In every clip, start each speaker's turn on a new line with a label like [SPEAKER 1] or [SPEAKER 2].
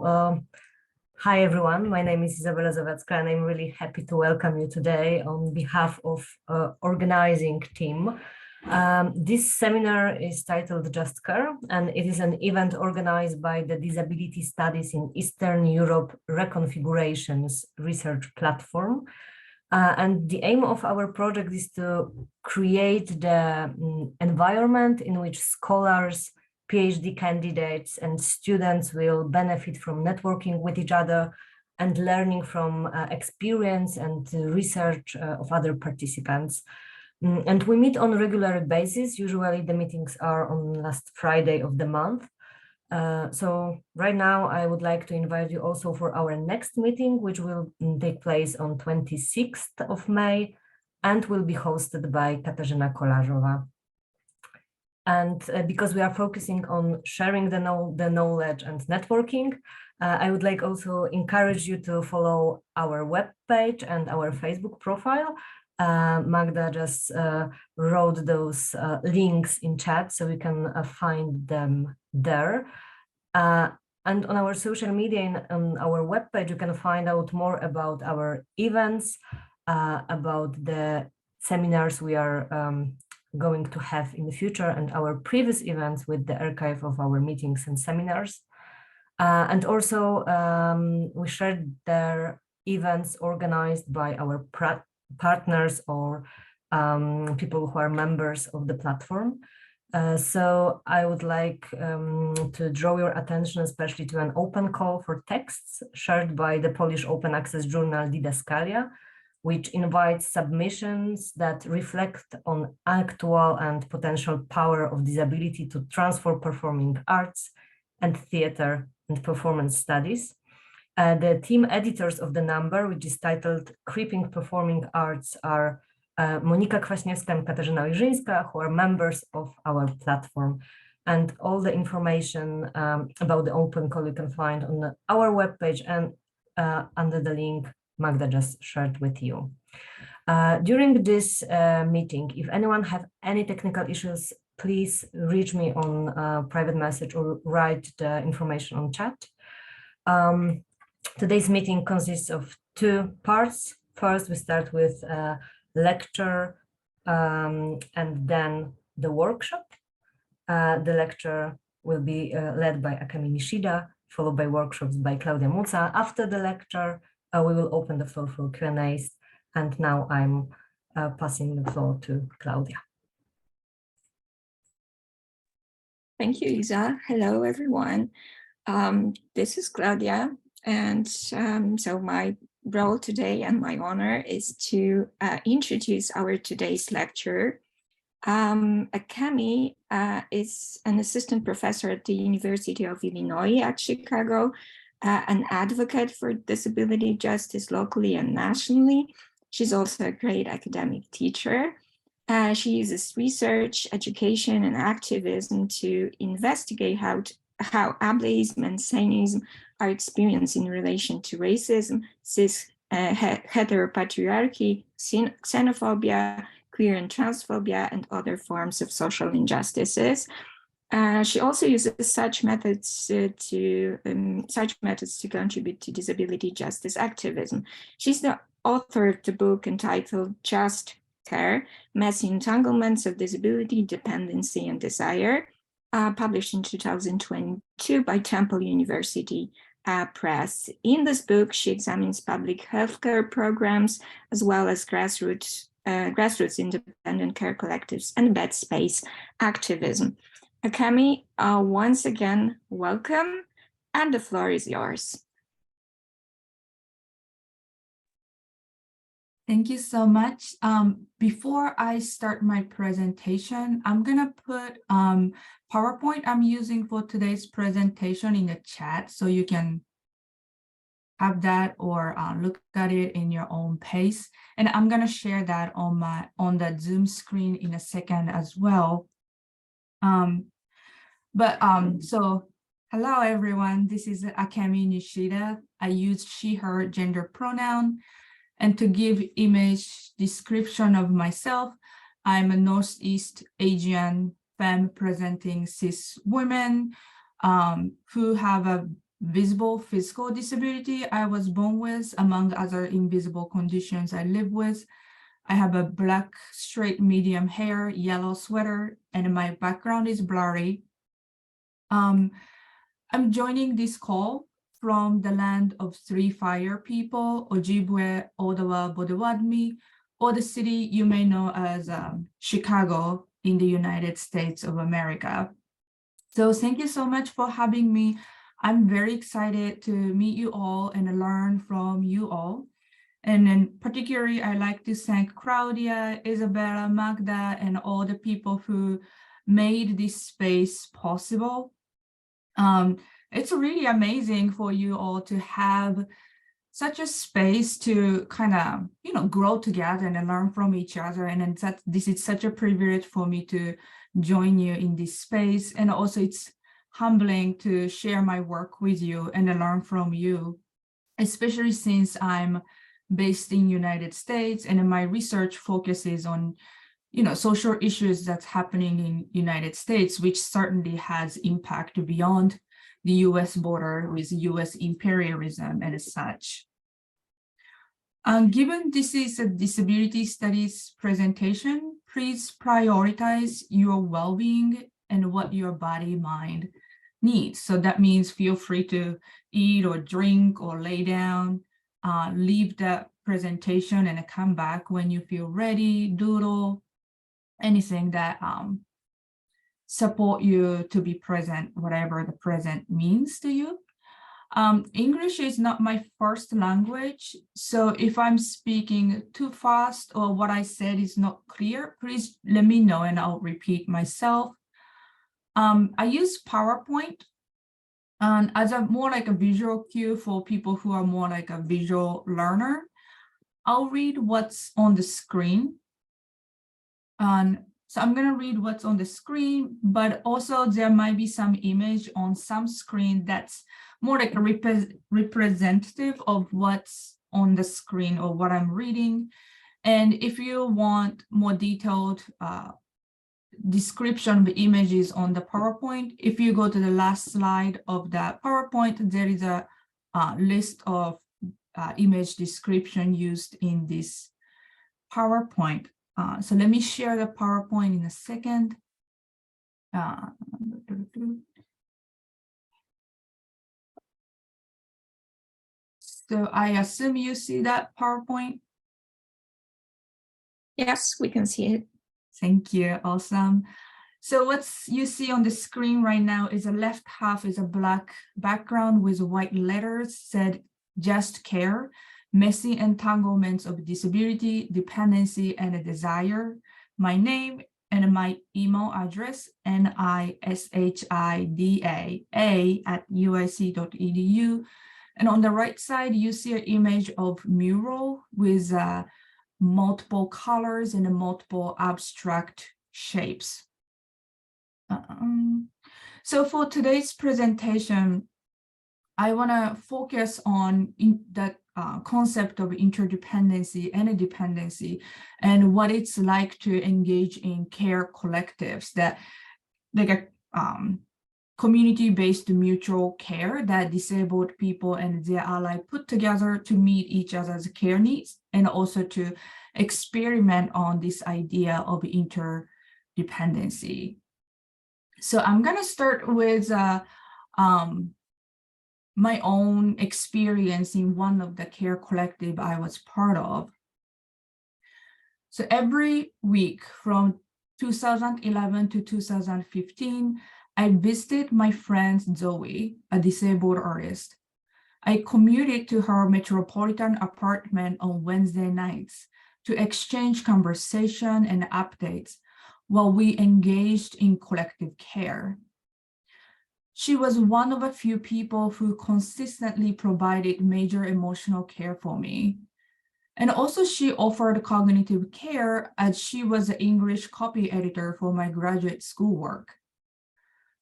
[SPEAKER 1] Hi everyone, my name is Izabela Zawadzka and I'm really happy to welcome you today on behalf of organizing team. This seminar is titled Just Care, and it is an event organized by the Disability Studies in Eastern Europe Reconfigurations research platform. And the aim of our project is to create the environment in which scholars, PhD candidates and students will benefit from networking with each other and learning from experience and research of other participants. And we meet on a regular basis. Usually the meetings are on last Friday of the month. So right now I would like to invite you also for our next meeting, which will take place on 26th of May and will be hosted by Katarzyna Kolarzowa. And because we are focusing on sharing the knowledge and networking, I would like also encourage you to follow our webpage and our Facebook profile. Magda just wrote those links in chat, so you can find them there. And on our social media and on our webpage, you can find out more about our events, about the seminars we are going to have in the future and our previous events with the archive of our meetings and seminars. And also we shared their events organized by our partners or people who are members of the platform. So I would like to draw your attention especially to an open call for texts shared by the Polish open access journal Didaskalia, which invites submissions that reflect on actual and potential power of disability to transform performing arts and theater and performance studies. The team editors of the number, which is titled Creeping Performing Arts, are Monika Kwaśniewska and Katarzyna Ojrzyńska, who are members of our platform. And all the information about the open call you can find on our webpage and under the link Magda just shared with you. During this meeting, if anyone have any technical issues, please reach me on private message or write the information on chat. Today's meeting consists of two parts. First, we start with a lecture and then the workshop. The lecture will be led by Akemi Nishida, followed by workshops by Claudia Muca. After the lecture, we will open the floor for Q&As, and now I'm passing the floor to Claudia.
[SPEAKER 2] Thank you, Isa. Hello, everyone. This is Claudia, and so my role today and my honor is to introduce our today's lecturer. Akemi is an assistant professor at the University of Illinois at Chicago, an advocate for disability justice locally and nationally. She's also a great academic teacher. She uses research, education, and activism to investigate how ableism and saneism are experienced in relation to racism, heteropatriarchy, xenophobia, queer and transphobia, and other forms of social injustices. She also uses such methods to contribute to disability justice activism. She's the author of the book entitled Just Care: Messy Entanglements of Disability, Dependency, and Desire, published in 2022 by Temple University Press. In this book, she examines public healthcare programs as well as grassroots independent care collectives and bed space activism. Akemi, once again, welcome, and the floor is yours.
[SPEAKER 3] Thank you so much. Before I start my presentation, I'm gonna put PowerPoint I'm using for today's presentation in the chat, so you can have that or look at it in your own pace. And I'm gonna share that on the Zoom screen in a second as well. So hello everyone, this is Akemi Nishida. I use she, her gender pronoun. And to give image description of myself, I'm a Northeast Asian femme presenting cis women who have a visible physical disability I was born with, among other invisible conditions I live with. I have a black, straight, medium hair, yellow sweater, and my background is blurry. I'm joining this call from the land of three fire people, Ojibwe, Odawa, Bodewadmi, or the city you may know as Chicago in the United States of America. So thank you so much for having me. I'm very excited to meet you all and learn from you all. And then particularly, I like to thank Claudia, Isabella, Magda, and all the people who made this space possible. It's really amazing for you all to have such a space to kind of, grow together and learn from each other. And then this is such a privilege for me to join you in this space. And also it's humbling to share my work with you and learn from you, especially since I'm based in United States and my research focuses on social issues that's happening in United States, which certainly has impact beyond the US border with US imperialism and such. Given this is a disability studies presentation, please prioritize your well-being and what your body, mind needs. So that means feel free to eat or drink or lay down, leave the presentation and come back when you feel ready, doodle, anything that support you to be present, whatever the present means to you. English is not my first language, so if I'm speaking too fast or what I said is not clear, please let me know and I'll repeat myself. I use PowerPoint and as a more like a visual cue for people who are more like a visual learner. I'll read what's on the screen. So I'm going to read what's on the screen, but also there might be some image on some screen that's more like a representative of what's on the screen or what I'm reading. And if you want more detailed description of the images on the PowerPoint, if you go to the last slide of that PowerPoint, there is a list of image description used in this PowerPoint. So let me share the PowerPoint in a second. So I assume you see that PowerPoint?
[SPEAKER 2] Yes, we can see it.
[SPEAKER 3] Thank you, awesome. So what you see on the screen right now is the left half is a black background with white letters said, just care. Messy entanglements of disability, dependency, and a desire. My name and my email address, nishida@uic.edu. And on the right side, you see an image of mural with multiple colors and multiple abstract shapes. So for today's presentation, I want to focus on that concept of interdependency and dependency and what it's like to engage in care collectives that like a community-based mutual care that disabled people and their ally put together to meet each other's care needs and also to experiment on this idea of interdependency. So I'm going to start with my own experience in one of the care collective I was part of. So every week from 2011 to 2015, I visited my friend Zoe, a disabled artist. I commuted to her metropolitan apartment on Wednesday nights to exchange conversation and updates while we engaged in collective care. She was one of a few people who consistently provided major emotional care for me. And also she offered cognitive care as she was the English copy editor for my graduate school work.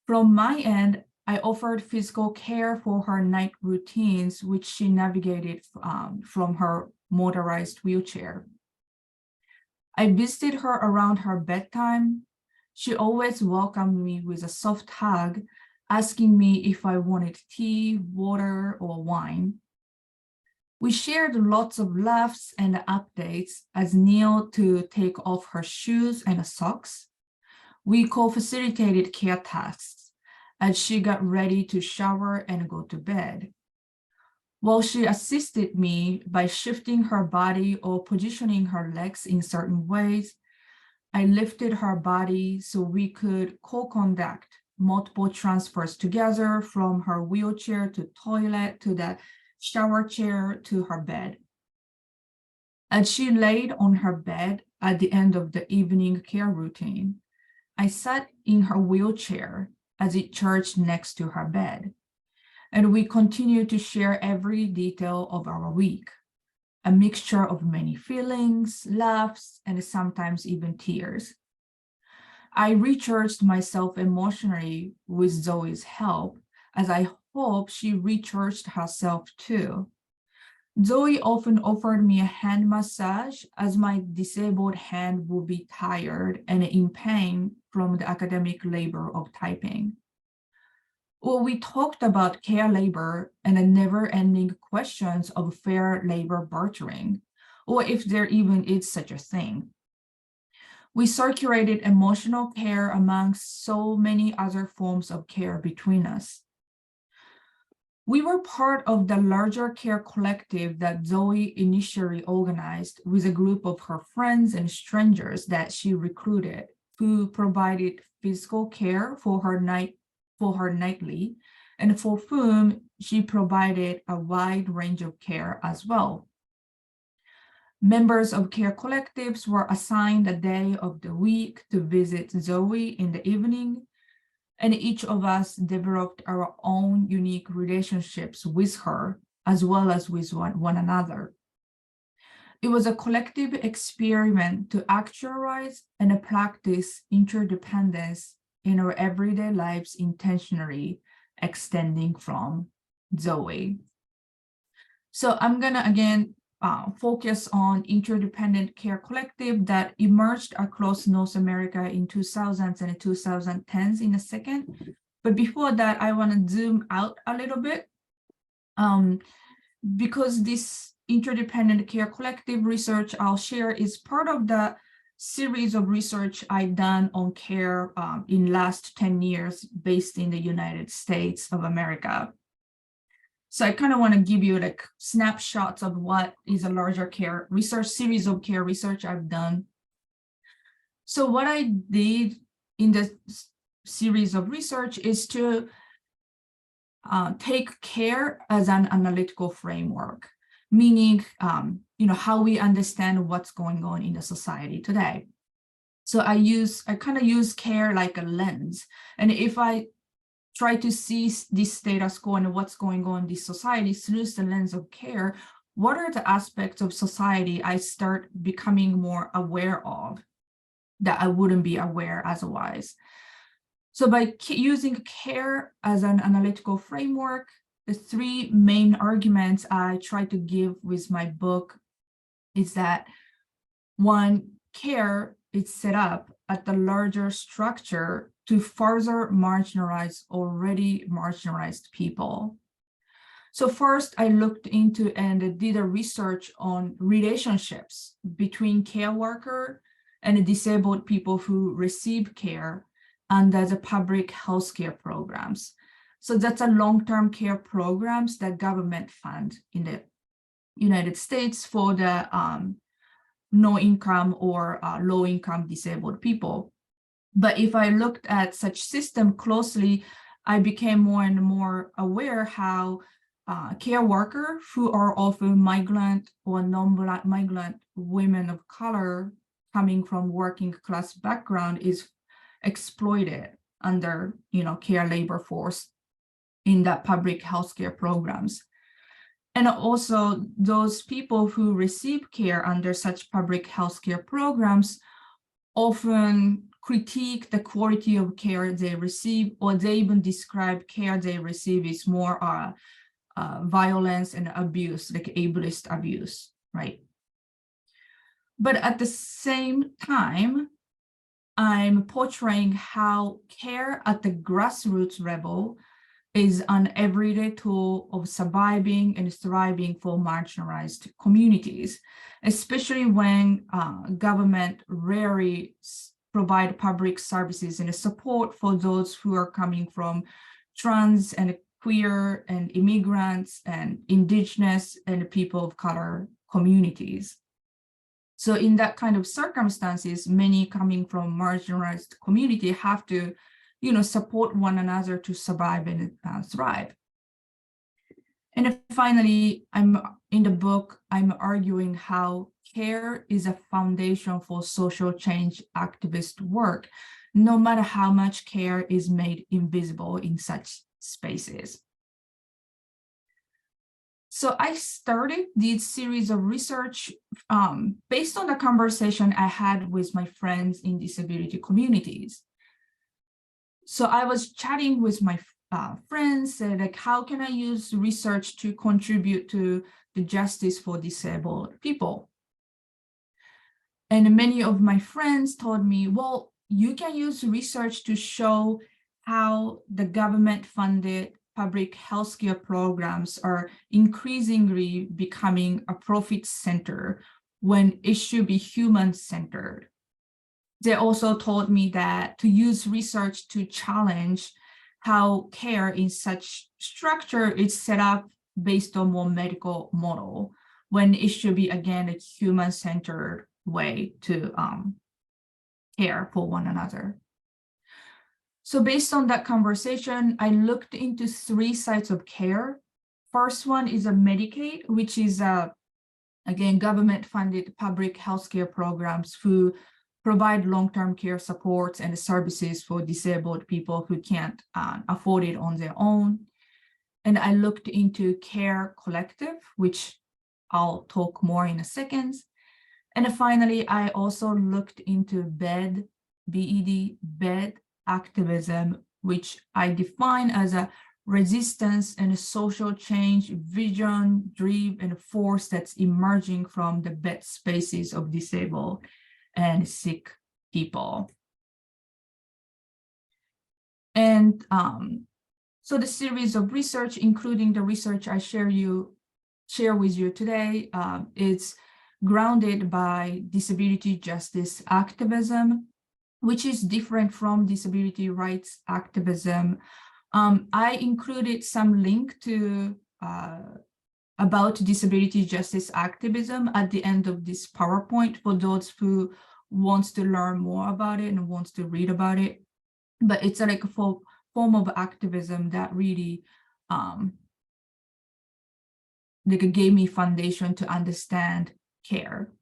[SPEAKER 3] From my end, I offered physical care for her night routines, which she navigated from her motorized wheelchair. I visited her around her bedtime. She always welcomed me with a soft hug asking me if I wanted tea, water, or wine. We shared lots of laughs and updates as Neil to take off her shoes and socks. We co-facilitated care tasks as she got ready to shower and go to bed. While she assisted me by shifting her body or positioning her legs in certain ways, I lifted her body so we could co-conduct multiple transfers together from her wheelchair to toilet to the shower chair to her bed. As she laid on her bed at the end of the evening care routine, I sat in her wheelchair as it charged next to her bed, and we continued to share every detail of our week, a mixture of many feelings, laughs, and sometimes even tears. I recharged myself emotionally with Zoe's help, as I hope she recharged herself too. Zoe often offered me a hand massage as my disabled hand would be tired and in pain from the academic labor of typing. Well, we talked about care labor and the never-ending questions of fair labor bartering, or if there even is such a thing. We circulated emotional care amongst so many other forms of care between us. We were part of the larger care collective that Zoe initially organized with a group of her friends and strangers that she recruited, who provided physical care for her nightly, and for whom she provided a wide range of care as well. Members of care collectives were assigned a day of the week to visit Zoe in the evening, and each of us developed our own unique relationships with her, as well as with one another. It was a collective experiment to actualize and practice interdependence in our everyday lives intentionally, extending from Zoe. So I'm gonna again focus on interdependent care collective that emerged across North America in 2000s and 2010s in a second. But before that, I want to zoom out a little bit because this interdependent care collective research I'll share is part of the series of research I've done on care in last 10 years based in the United States of America. So I kind of want to give you like snapshots of what is a larger care research series of care research I've done. So what I did in this series of research is to take care as an analytical framework, meaning how we understand what's going on in the society today. So I kind of use care like a lens, and if I try to see this status quo and what's going on in this society through the lens of care, what are the aspects of society I start becoming more aware of that I wouldn't be aware otherwise? So by using care as an analytical framework, the three main arguments I try to give with my book is that, one, care is set up at the larger structure to further marginalize already marginalized people. So first, I looked into and did a research on relationships between care worker and disabled people who receive care under the public healthcare programs. So that's a long-term care programs that government fund in the United States for the no-income or low-income disabled people. But if I looked at such system closely, I became more and more aware how care workers who are often migrant or non-migrant women of color coming from working class background is exploited under care labor force in the public healthcare programs. And also those people who receive care under such public healthcare programs often critique the quality of care they receive, or they even describe care they receive is more violence and abuse, like ableist abuse, right? But at the same time, I'm portraying how care at the grassroots level is an everyday tool of surviving and thriving for marginalized communities, especially when government rarely provide public services and support for those who are coming from trans and queer and immigrants and indigenous and people of color communities. So in that kind of circumstances, many coming from marginalized community have to, support one another to survive and thrive. And finally, in the book, I'm arguing how care is a foundation for social change activist work, no matter how much care is made invisible in such spaces. So I started this series of research based on the conversation I had with my friends in disability communities. So I was chatting with my friends, like, how can I use research to contribute to the justice for disabled people? And many of my friends told me, well, you can use research to show how the government-funded public healthcare programs are increasingly becoming a profit center when it should be human-centered. They also told me that to use research to challenge how care in such structure is set up based on more medical model, when it should be, again, a human-centered way to care for one another. So based on that conversation, I looked into 3 sites of care. First one is a Medicaid, which is, again, government-funded public healthcare programs who provide long-term care supports and services for disabled people who can't afford it on their own. And I looked into Care Collective, which I'll talk more in a second. And finally, I also looked into BED, B-E-D, BED activism, which I define as a resistance and a social change vision, drive, and force that's emerging from the bed spaces of disabled and sick people. And so the series of research, including the research I share with you today, is grounded by disability justice activism, which is different from disability rights activism. I included some link to about disability justice activism at the end of this PowerPoint for those who wants to learn more about it and wants to read about it. But it's like a form of activism that really gave me foundation to understand care.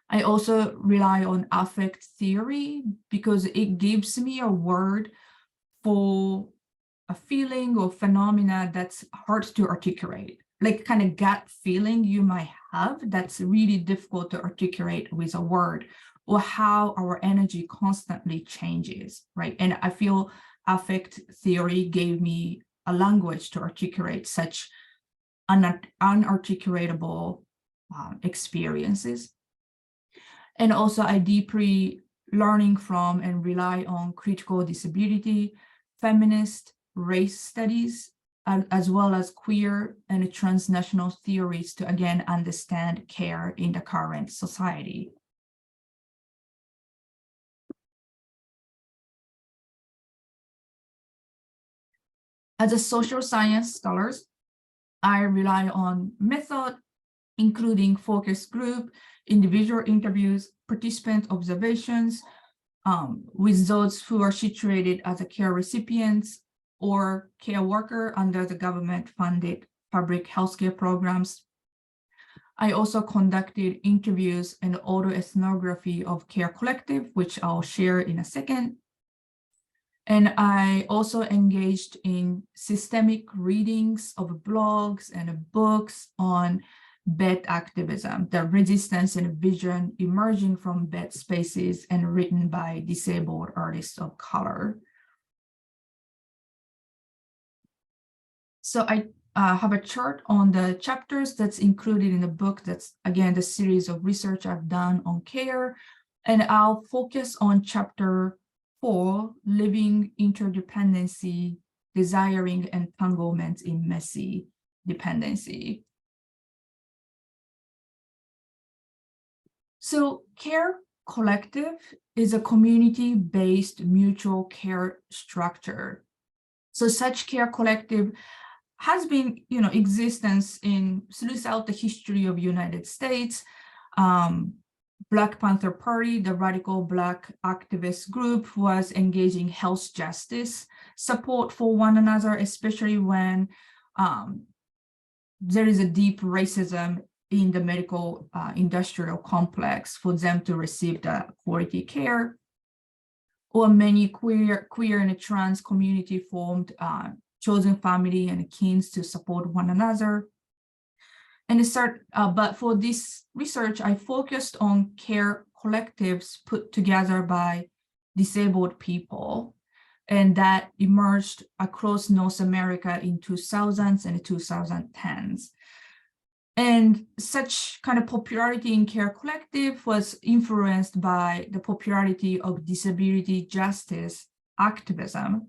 [SPEAKER 3] I also rely on affect theory because it gives me a word for a feeling or phenomena that's hard to articulate, like kind of gut feeling you might have that's really difficult to articulate with a word, or how our energy constantly changes, right? And I feel affect theory gave me a language to articulate such unarticulatable experiences. And also I deeply learning from and rely on critical disability, feminist, race studies, as well as queer and transnational theories to, again, understand care in the current society. As a social science scholar, I rely on method, including focus group, individual interviews, participant observations with those who are situated as a care recipients or care worker under the government-funded public healthcare programs. I also conducted interviews and autoethnography of Care Collective, which I'll share in a second. And I also engaged in systemic readings of blogs and books on bed activism, the resistance and vision emerging from bed spaces and written by disabled artists of color. So I have a chart on the chapters that's included in the book. That's, again, the series of research I've done on care. And I'll focus on chapter 4, living interdependency, desiring entanglements in messy dependency. So Care Collective is a community-based mutual care structure. So such care collective has been, existence throughout the history of United States. Black Panther Party, the radical Black activist group, was engaging health justice support for one another, especially when there is a deep racism in the medical industrial complex for them to receive the quality care. Or many queer and trans community formed chosen family and kins to support one another. And but for this research, I focused on care collectives put together by disabled people, and that emerged across North America in 2000s and 2010s. And such kind of popularity in care collective was influenced by the popularity of disability justice activism.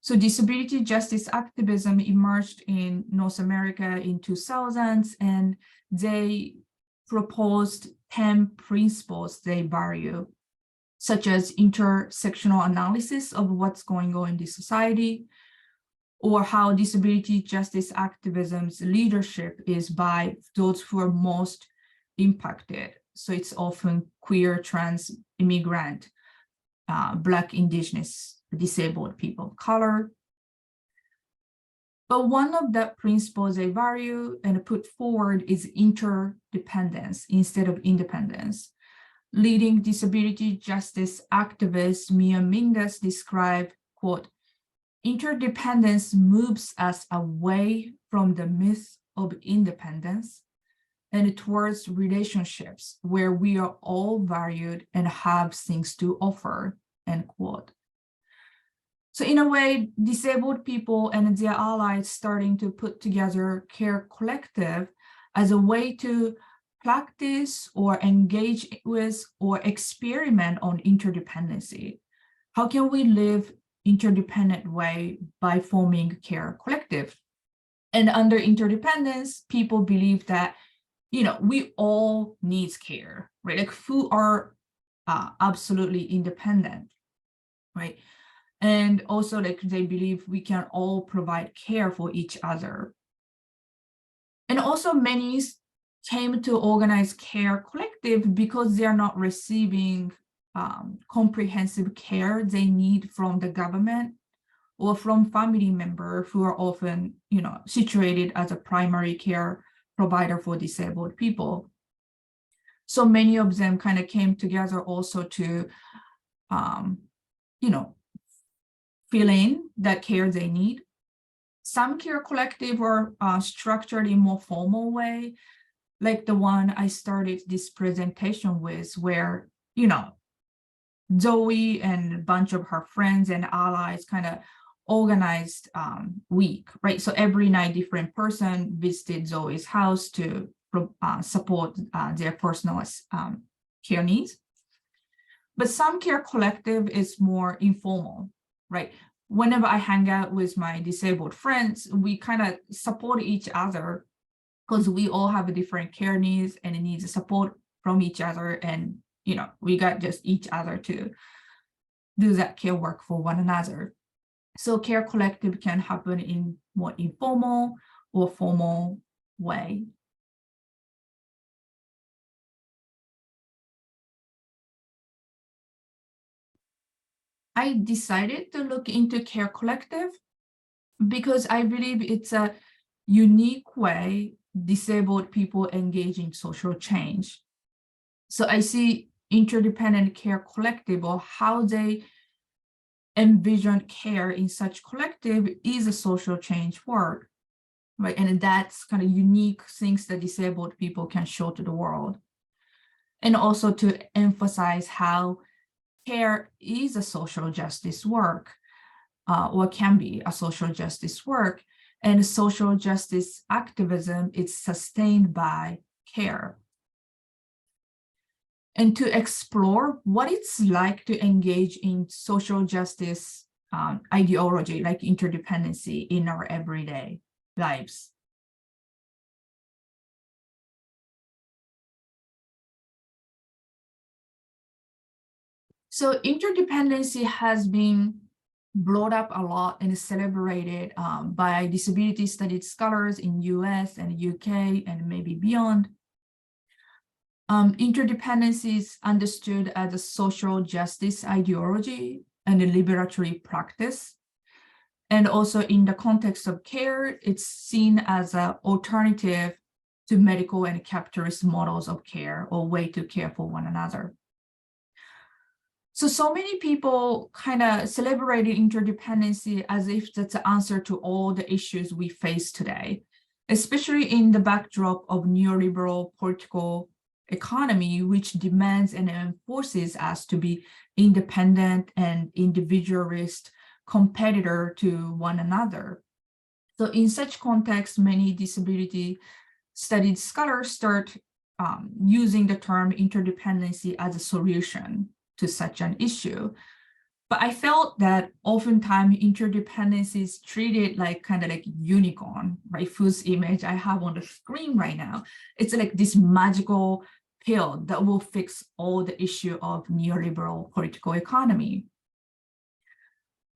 [SPEAKER 3] So disability justice activism emerged in North America in 2000s, and they proposed 10 principles they value, such as intersectional analysis of what's going on in the society, or how disability justice activism's leadership is by those who are most impacted. So it's often queer, trans, immigrant, Black, Indigenous, disabled people of color. But one of the principles they value and put forward is interdependence instead of independence. Leading disability justice activist Mia Mingus described, quote, "Interdependence moves us away from the myth of independence and towards relationships where we are all valued and have things to offer," end quote. So in a way, disabled people and their allies starting to put together care collective as a way to practice or engage with or experiment on interdependency. How can we live interdependent way by forming care collective? And under interdependence, people believe that, we all need care, right? Like who are absolutely independent, right? And also like they believe we can all provide care for each other. And also many came to organize care collective because they are not receiving comprehensive care they need from the government or from family members who are often, situated as a primary care provider for disabled people. So many of them kind of came together also to, fill in that care they need. Some care collective are structured in more formal way, like the one I started this presentation with, where, Zoe and a bunch of her friends and allies kind of organized week, right? So every night, different person visited Zoe's house to support their personal care needs. But some care collective is more informal, right? Whenever I hang out with my disabled friends, we kind of support each other because we all have a different care needs and it needs support from each other. And, we got just each other to do that care work for one another. So care collective can happen in more informal or formal way. I decided to look into care collective because I believe it's a unique way disabled people engage in social change. So I see interdependent care collective, or how they envision care in such collective, is a social change work, right? And that's kind of unique things that disabled people can show to the world. And also to emphasize how care is a social justice work, or can be a social justice work, and social justice activism is sustained by care. and to explore what it's like to engage in social justice ideology like interdependency in our everyday lives. So interdependency has been brought up a lot and is celebrated by disability studies scholars in US and UK and maybe beyond. Interdependency is understood as a social justice ideology and a liberatory practice. And also in the context of care, it's seen as an alternative to medical and capitalist models of care or way to care for one another. So many people kind of celebrated interdependency as if that's the answer to all the issues we face today, especially in the backdrop of neoliberal political economy, which demands and enforces us to be independent and individualist competitor to one another. So in such context, many disability studies scholars start using the term interdependency as a solution to such an issue. But I felt that oftentimes interdependency is treated like kind of like unicorn, right? Whose image I have on the screen right now. It's like this magical pill that will fix all the issue of neoliberal political economy.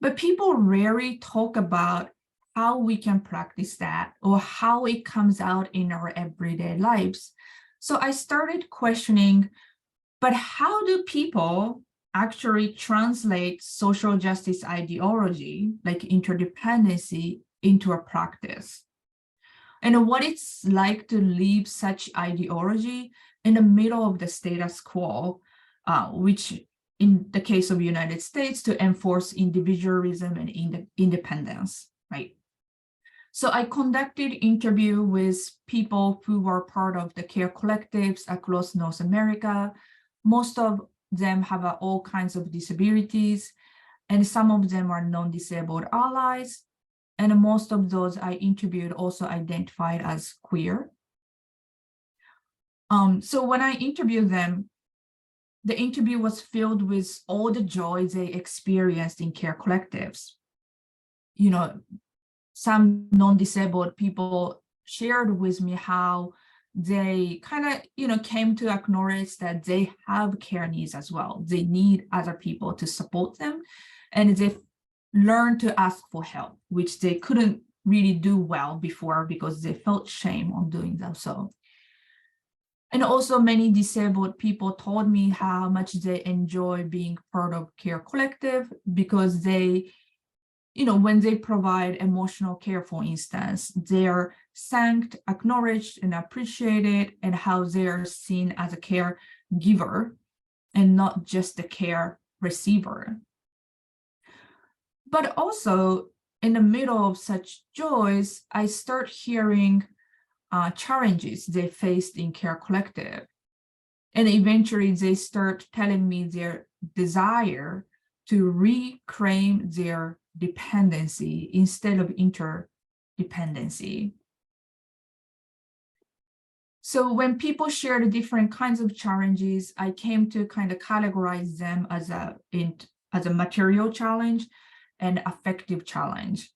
[SPEAKER 3] But people rarely talk about how we can practice that or how it comes out in our everyday lives. So I started questioning, but how do people actually translate social justice ideology, like interdependency, into a practice? And what it's like to live such ideology in the middle of the status quo, which in the case of the United States, to enforce individualism and independence, right? So I conducted interview with people who were part of the care collectives across North America. Most of them have all kinds of disabilities, and some of them are non-disabled allies. And most of those I interviewed also identified as queer. So when I interviewed them, the interview was filled with all the joy they experienced in care collectives. You know, some non-disabled people shared with me how they kind of, came to acknowledge that they have care needs as well. They need other people to support them, and they learned to ask for help, which they couldn't really do well before because they felt shame on doing that. So, and also many disabled people told me how much they enjoy being part of care collective because they, when they provide emotional care, for instance, they're thanked, acknowledged, and appreciated, and how they're seen as a caregiver and not just a care receiver. But also, in the middle of such joys, I start hearing challenges they faced in care collective. And eventually they start telling me their desire to reclaim their dependency instead of interdependency. So when people share the different kinds of challenges, I came to kind of categorize them as a material challenge and affective challenge.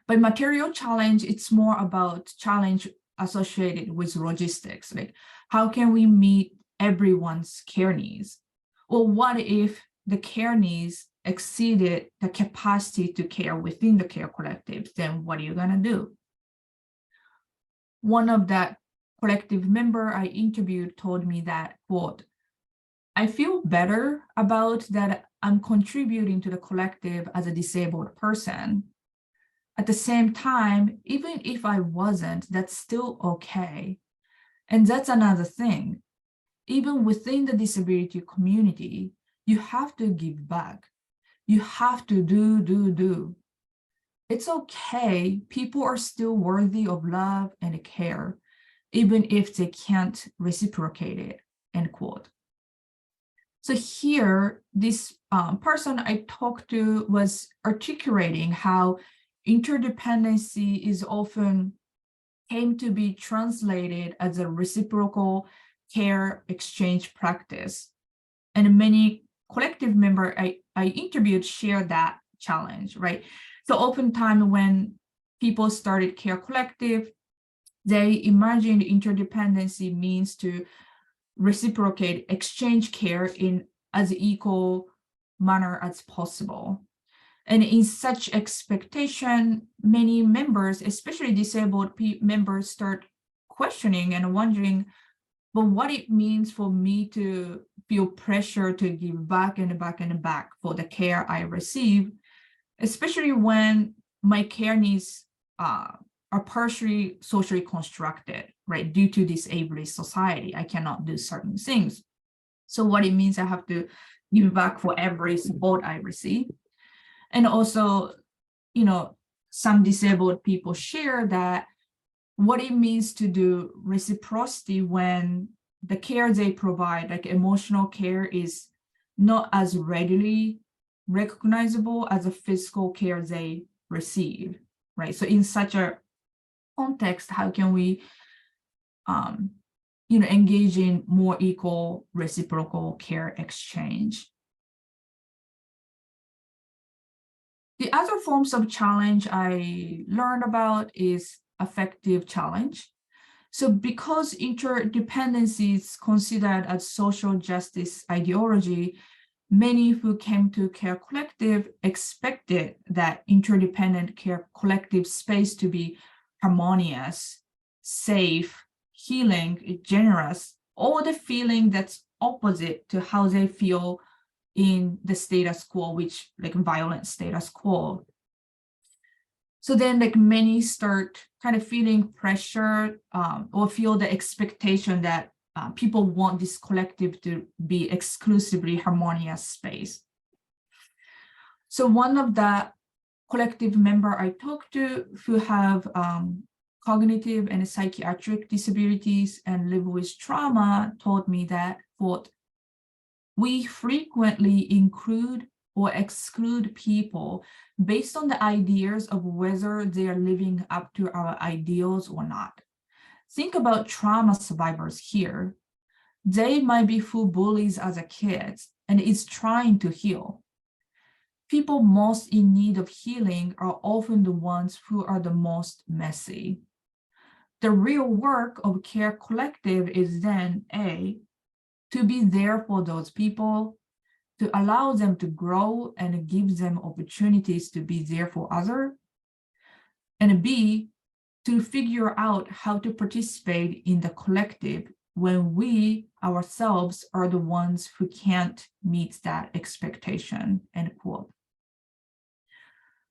[SPEAKER 3] By material challenge, it's more about challenge associated with logistics, like how can we meet everyone's care needs? Or what if the care needs exceeded the capacity to care within the care collectives? Then what are you gonna do? One of that collective member I interviewed told me that, quote, I feel better about that I'm contributing to the collective as a disabled person. At the same time, even if I wasn't, that's still okay. And that's another thing. Even within the disability community, you have to give back. You have to do. It's okay. People are still worthy of love and care, even if they can't reciprocate it, end quote. So here, this person I talked to was articulating how interdependency is often came to be translated as a reciprocal care exchange practice. And many collective members I interviewed share that challenge, right? So oftentimes when people started Care Collective, they imagined interdependency means to reciprocate, exchange care in as equal manner as possible. And in such expectation, many members, especially disabled members, start questioning and wondering, but what it means for me to feel pressure to give back and back and back for the care I receive, especially when my care needs are partially socially constructed, right? Due to this ableist society, I cannot do certain things. So what it means I have to give back for every support I receive. And also, you know, some disabled people share that what it means to do reciprocity when the care they provide, like emotional care, is not as readily recognizable as a physical care they receive, right? So in such a context, how can we, engage in more equal reciprocal care exchange? The other forms of challenge I learned about is affective challenge. So because interdependency is considered as social justice ideology, many who came to Care Collective expected that interdependent Care Collective space to be harmonious, safe, healing, generous, all the feeling that's opposite to how they feel in the status quo, which like violent status quo. So then like many start kind of feeling pressure or feel the expectation that people want this collective to be exclusively harmonious space. So one of the collective member I talked to who have cognitive and psychiatric disabilities and live with trauma told me that, quote, "We frequently include or exclude people based on the ideas of whether they are living up to our ideals or not. Think about trauma survivors here. They might be full bullies as a kid and is trying to heal. People most in need of healing are often the ones who are the most messy. The real work of Care Collective is then A, to be there for those people, to allow them to grow and give them opportunities to be there for others, and B, to figure out how to participate in the collective when we ourselves are the ones who can't meet that expectation," end quote.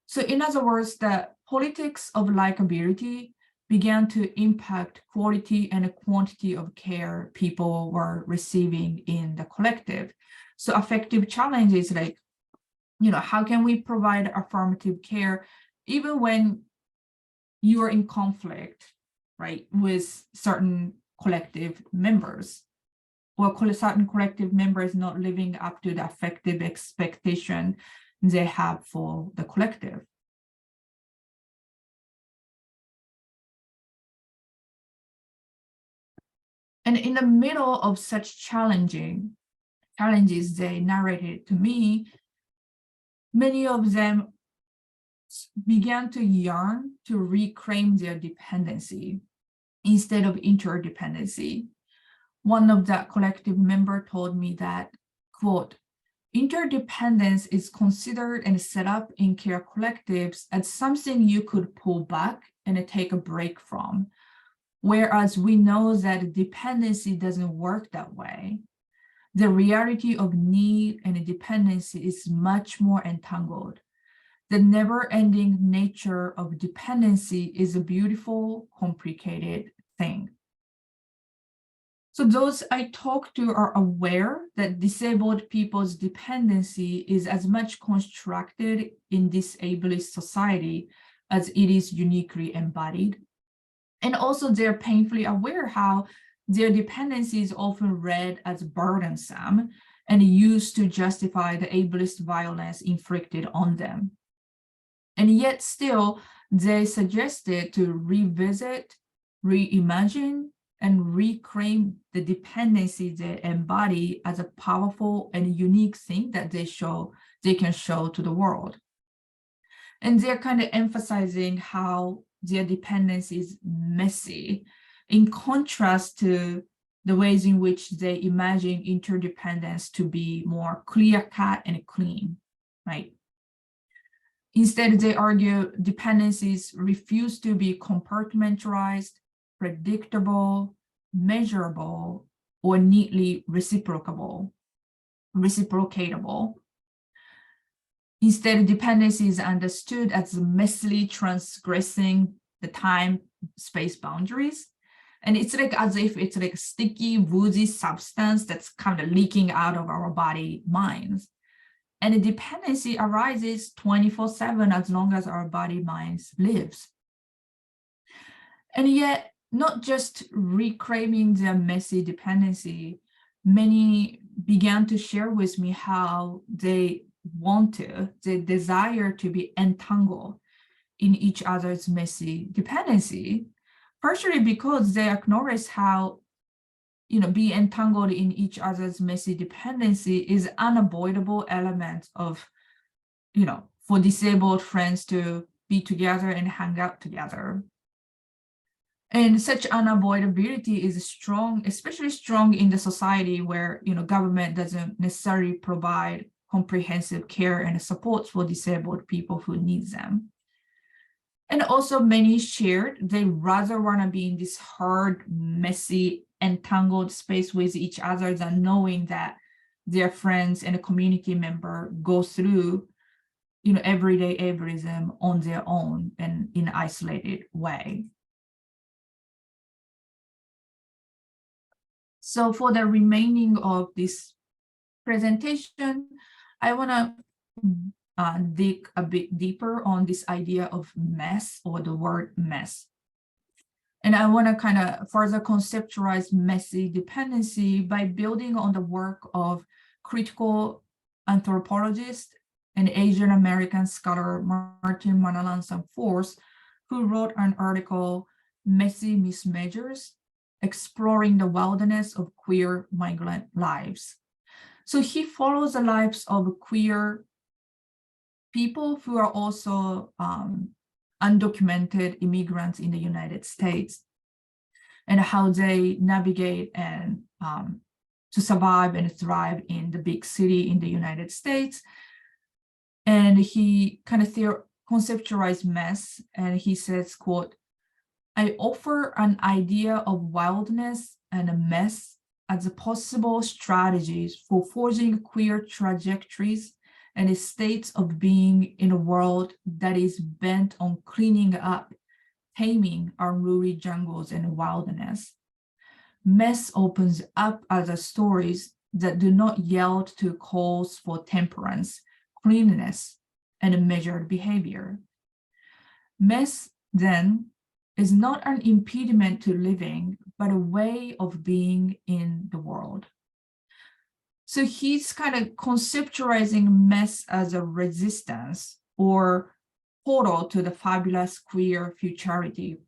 [SPEAKER 3] So in other words, the politics of likability began to impact quality and quantity of care people were receiving in the collective. So affective challenge is like, how can we provide affirmative care even when you are in conflict, right, with certain collective members, or certain collective members not living up to the affective expectation they have for the collective. And in the middle of such challenges they narrated to me, many of them began to yearn to reclaim their dependency instead of interdependency. One of the collective members told me that, quote, "Interdependence is considered and set up in care collectives as something you could pull back and take a break from, whereas we know that dependency doesn't work that way. The reality of need and dependency is much more entangled. The never-ending nature of dependency is a beautiful, complicated thing." So those I talk to are aware that disabled people's dependency is as much constructed in this ableist society as it is uniquely embodied. And also they're painfully aware how their dependency is often read as burdensome and used to justify the ableist violence inflicted on them. And yet still, they suggested to revisit, reimagine, and reclaim the dependency they embody as a powerful and unique thing that they can show to the world. And they're kind of emphasizing how their dependency is messy, in contrast to the ways in which they imagine interdependence to be more clear-cut and clean, right? Instead, they argue dependencies refuse to be compartmentalized, predictable, measurable, or neatly reciprocatable. Instead, dependency is understood as messily transgressing the time-space boundaries. And it's like as if it's like a sticky, woozy substance that's kind of leaking out of our body minds. And the dependency arises 24/7 as long as our body minds lives. And yet, not just reclaiming their messy dependency, many began to share with me how they desire to be entangled in each other's messy dependency, partially because they acknowledge how, be entangled in each other's messy dependency is unavoidable element of, for disabled friends to be together and hang out together. And such unavoidability is strong, especially strong in the society where, government doesn't necessarily provide comprehensive care and support for disabled people who need them. And also many shared, they rather want to be in this hard, messy, entangled space with each other than knowing that their friends and a community member go through, everyday ableism on their own and in an isolated way. So for the remaining of this presentation, I want to dig a bit deeper on this idea of mess, or the word mess. And I want to kind of further conceptualize messy dependency by building on the work of critical anthropologist and Asian American scholar Martin Manalansan-Force, who wrote an article, Messy Mismeasures, Exploring the Wilderness of Queer Migrant Lives. So he follows the lives of queer people who are also undocumented immigrants in the United States, and how they navigate and to survive and thrive in the big city in the United States. And he kind of conceptualized mess, and he says, quote, "I offer an idea of wildness and a mess as possible strategies for forging queer trajectories and states of being in a world that is bent on cleaning up, taming unruly jungles and wilderness. Mess opens up other stories that do not yield to calls for temperance, cleanliness, and measured behavior. Mess, then, is not an impediment to living, but a way of being in the world." So he's kind of conceptualizing mess as a resistance or portal to the fabulous queer futurity,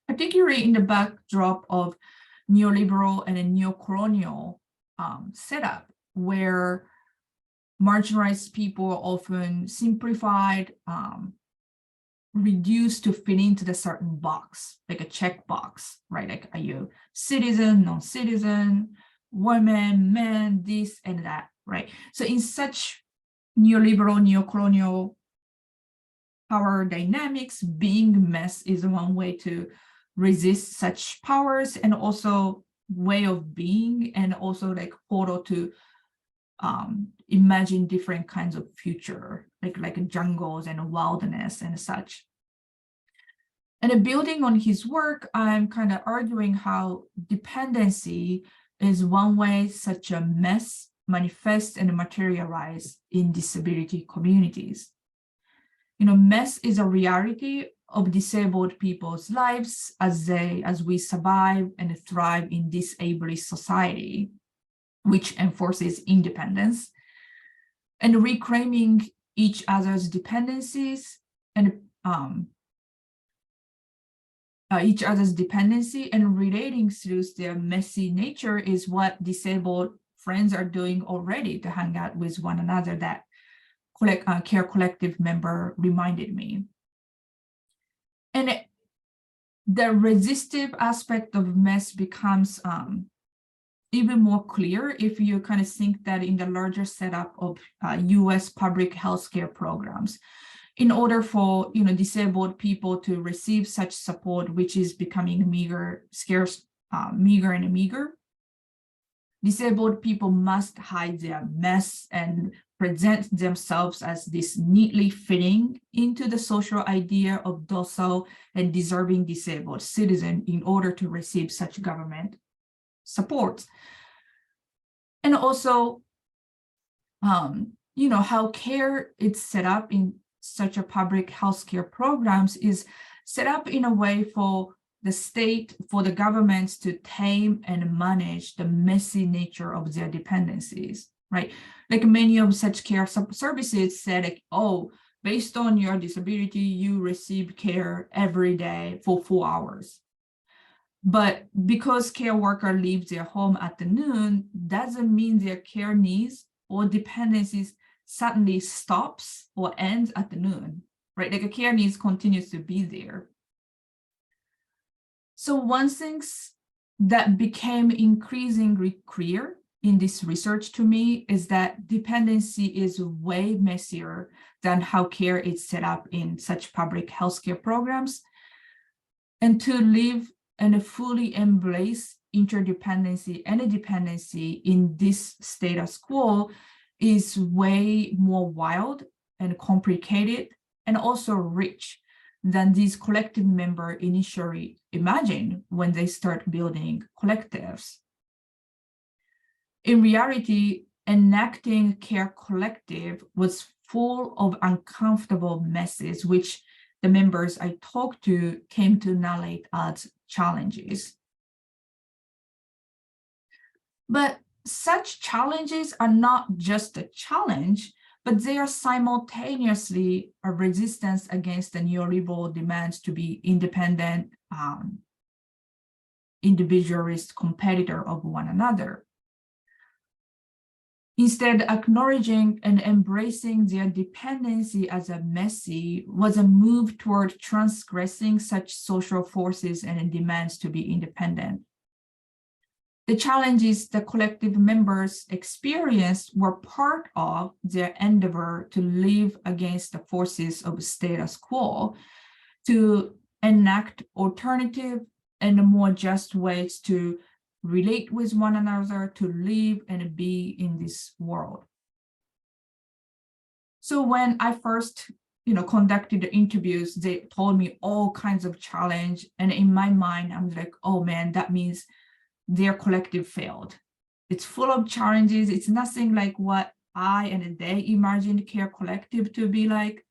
[SPEAKER 3] particularly in the backdrop of neoliberal and a neocolonial setup, where marginalized people are often simplified, reduced to fit into the certain box, like a check box, right? Like, are you citizen, non-citizen, women, men, this and that, right? So in such neoliberal, neocolonial power dynamics, being mess is one way to resist such powers, and also way of being, and also like portal to imagine different kinds of future, like jungles and wilderness and such. And building on his work, I'm kind of arguing how dependency is one way such a mess manifests and materialize in disability communities. Mess is a reality of disabled people's lives as we survive and thrive in this ableist society, which enforces independence, and reclaiming each other's dependencies and each other's dependency and relating through their messy nature is what disabled friends are doing already to hang out with one another, that care collective member reminded me. And the resistive aspect of mess becomes even more clear if you kind of think that in the larger setup of US public healthcare programs. In order for disabled people to receive such support, which is becoming scarce, meager and meager, disabled people must hide their mess and present themselves as this neatly fitting into the social idea of docile and deserving disabled citizen in order to receive such government support. And also, how care is set up in such a public healthcare programs is set up in a way for the state, for the governments to tame and manage the messy nature of their dependencies, right? Like many of such care services said, like, oh, based on your disability, you receive care every day for 4 hours. But because care worker leaves their home at noon, doesn't mean their care needs or dependencies suddenly stops or ends at noon, right? Like a care needs continues to be there. So one thing that became increasingly clear in this research to me is that dependency is way messier than how care is set up in such public healthcare programs. And to live and fully embrace interdependency and dependency in this status quo is way more wild and complicated and also rich than these collective members initially imagined when they start building collectives. In reality, enacting care collective was full of uncomfortable messes, which the members I talked to came to narrate as challenges. But such challenges are not just a challenge, but they are simultaneously a resistance against the neoliberal demands to be independent, individualist competitor of one another. Instead, acknowledging and embracing their dependency as a messy was a move toward transgressing such social forces and demands to be independent. The challenges the collective members experienced were part of their endeavor to live against the forces of status quo, to enact alternative and more just ways to relate with one another, to live and be in this world. So when I first conducted the interviews, they told me all kinds of challenge. And in my mind, I'm like, oh man, that means their collective failed. It's full of challenges. It's nothing like what I and they imagined care collective to be like.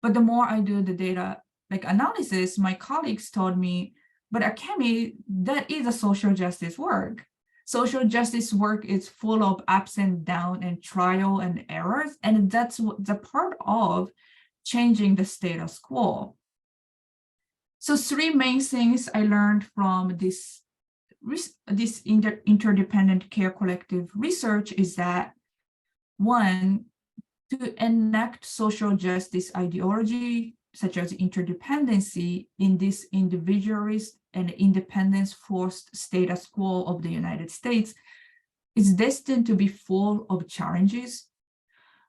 [SPEAKER 3] But the more I do the data analysis, my colleagues told me, but Akemi, that is a social justice work. Social justice work is full of ups and downs and trial and errors. And that's the part of changing the status quo. So 3 main things I learned from this interdependent care collective research is that, 1, to enact social justice ideology, such as interdependency, in this individualist and independence-forced status quo of the United States is destined to be full of challenges.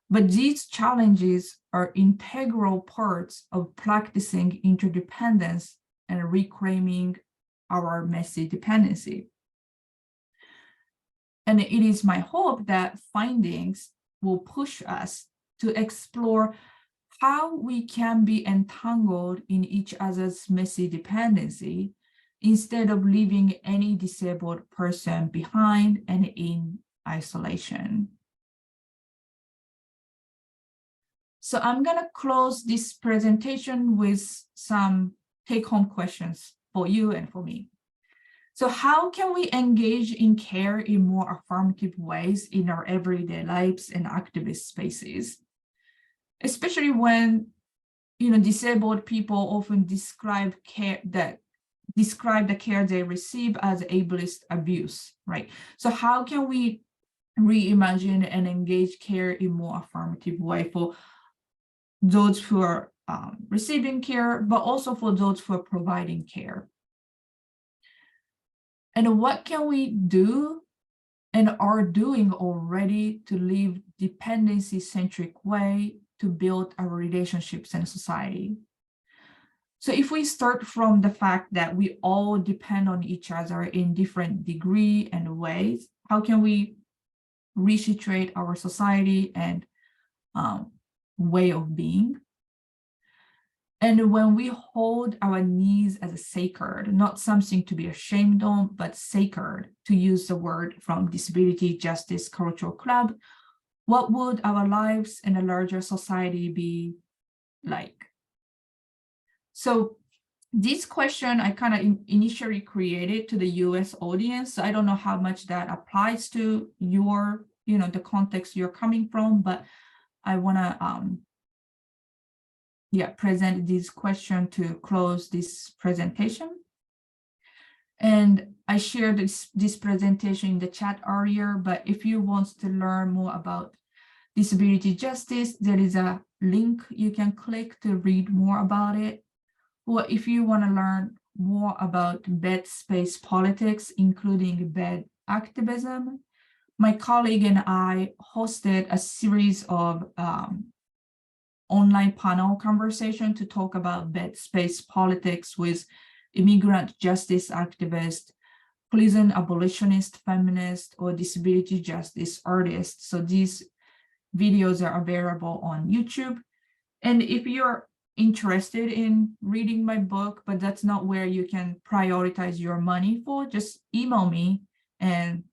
[SPEAKER 3] But these challenges are integral parts of practicing interdependence and reclaiming our messy dependency. And it is my hope that findings will push us to explore how we can be entangled in each other's messy dependency instead of leaving any disabled person behind and in isolation. So I'm going to close this presentation with some take-home questions for you and for me. So how can we engage in care in more affirmative ways in our everyday lives and activist spaces? Especially when, disabled people often describe care, that describe the care they receive as ableist abuse, right? So how can we reimagine and engage care in more affirmative way for those who are receiving care, but also for those who are providing care? And what can we do and are doing already to live dependency-centric way to build our relationships and society? So if we start from the fact that we all depend on each other in different degree and ways, how can we resituate our society and way of being? And when we hold our needs as a sacred, not something to be ashamed of, but sacred, to use the word from Disability Justice Cultural Club, what would our lives and a larger society be like? So this question I kind of initially created to the US audience. So I don't know how much that applies to your, the context you're coming from, but I want to present this question to close this presentation. And I shared this presentation in the chat earlier, but if you want to learn more about disability justice, there is a link you can click to read more about it. Or if you want to learn more about bed space politics, including bed activism, my colleague and I hosted a series of online panel conversation to talk about bed space politics with immigrant justice activists, prison abolitionist, feminist, or disability justice artists. So these videos are available on YouTube. And if you're interested in reading my book, but that's not where you can prioritize your money for, just email me and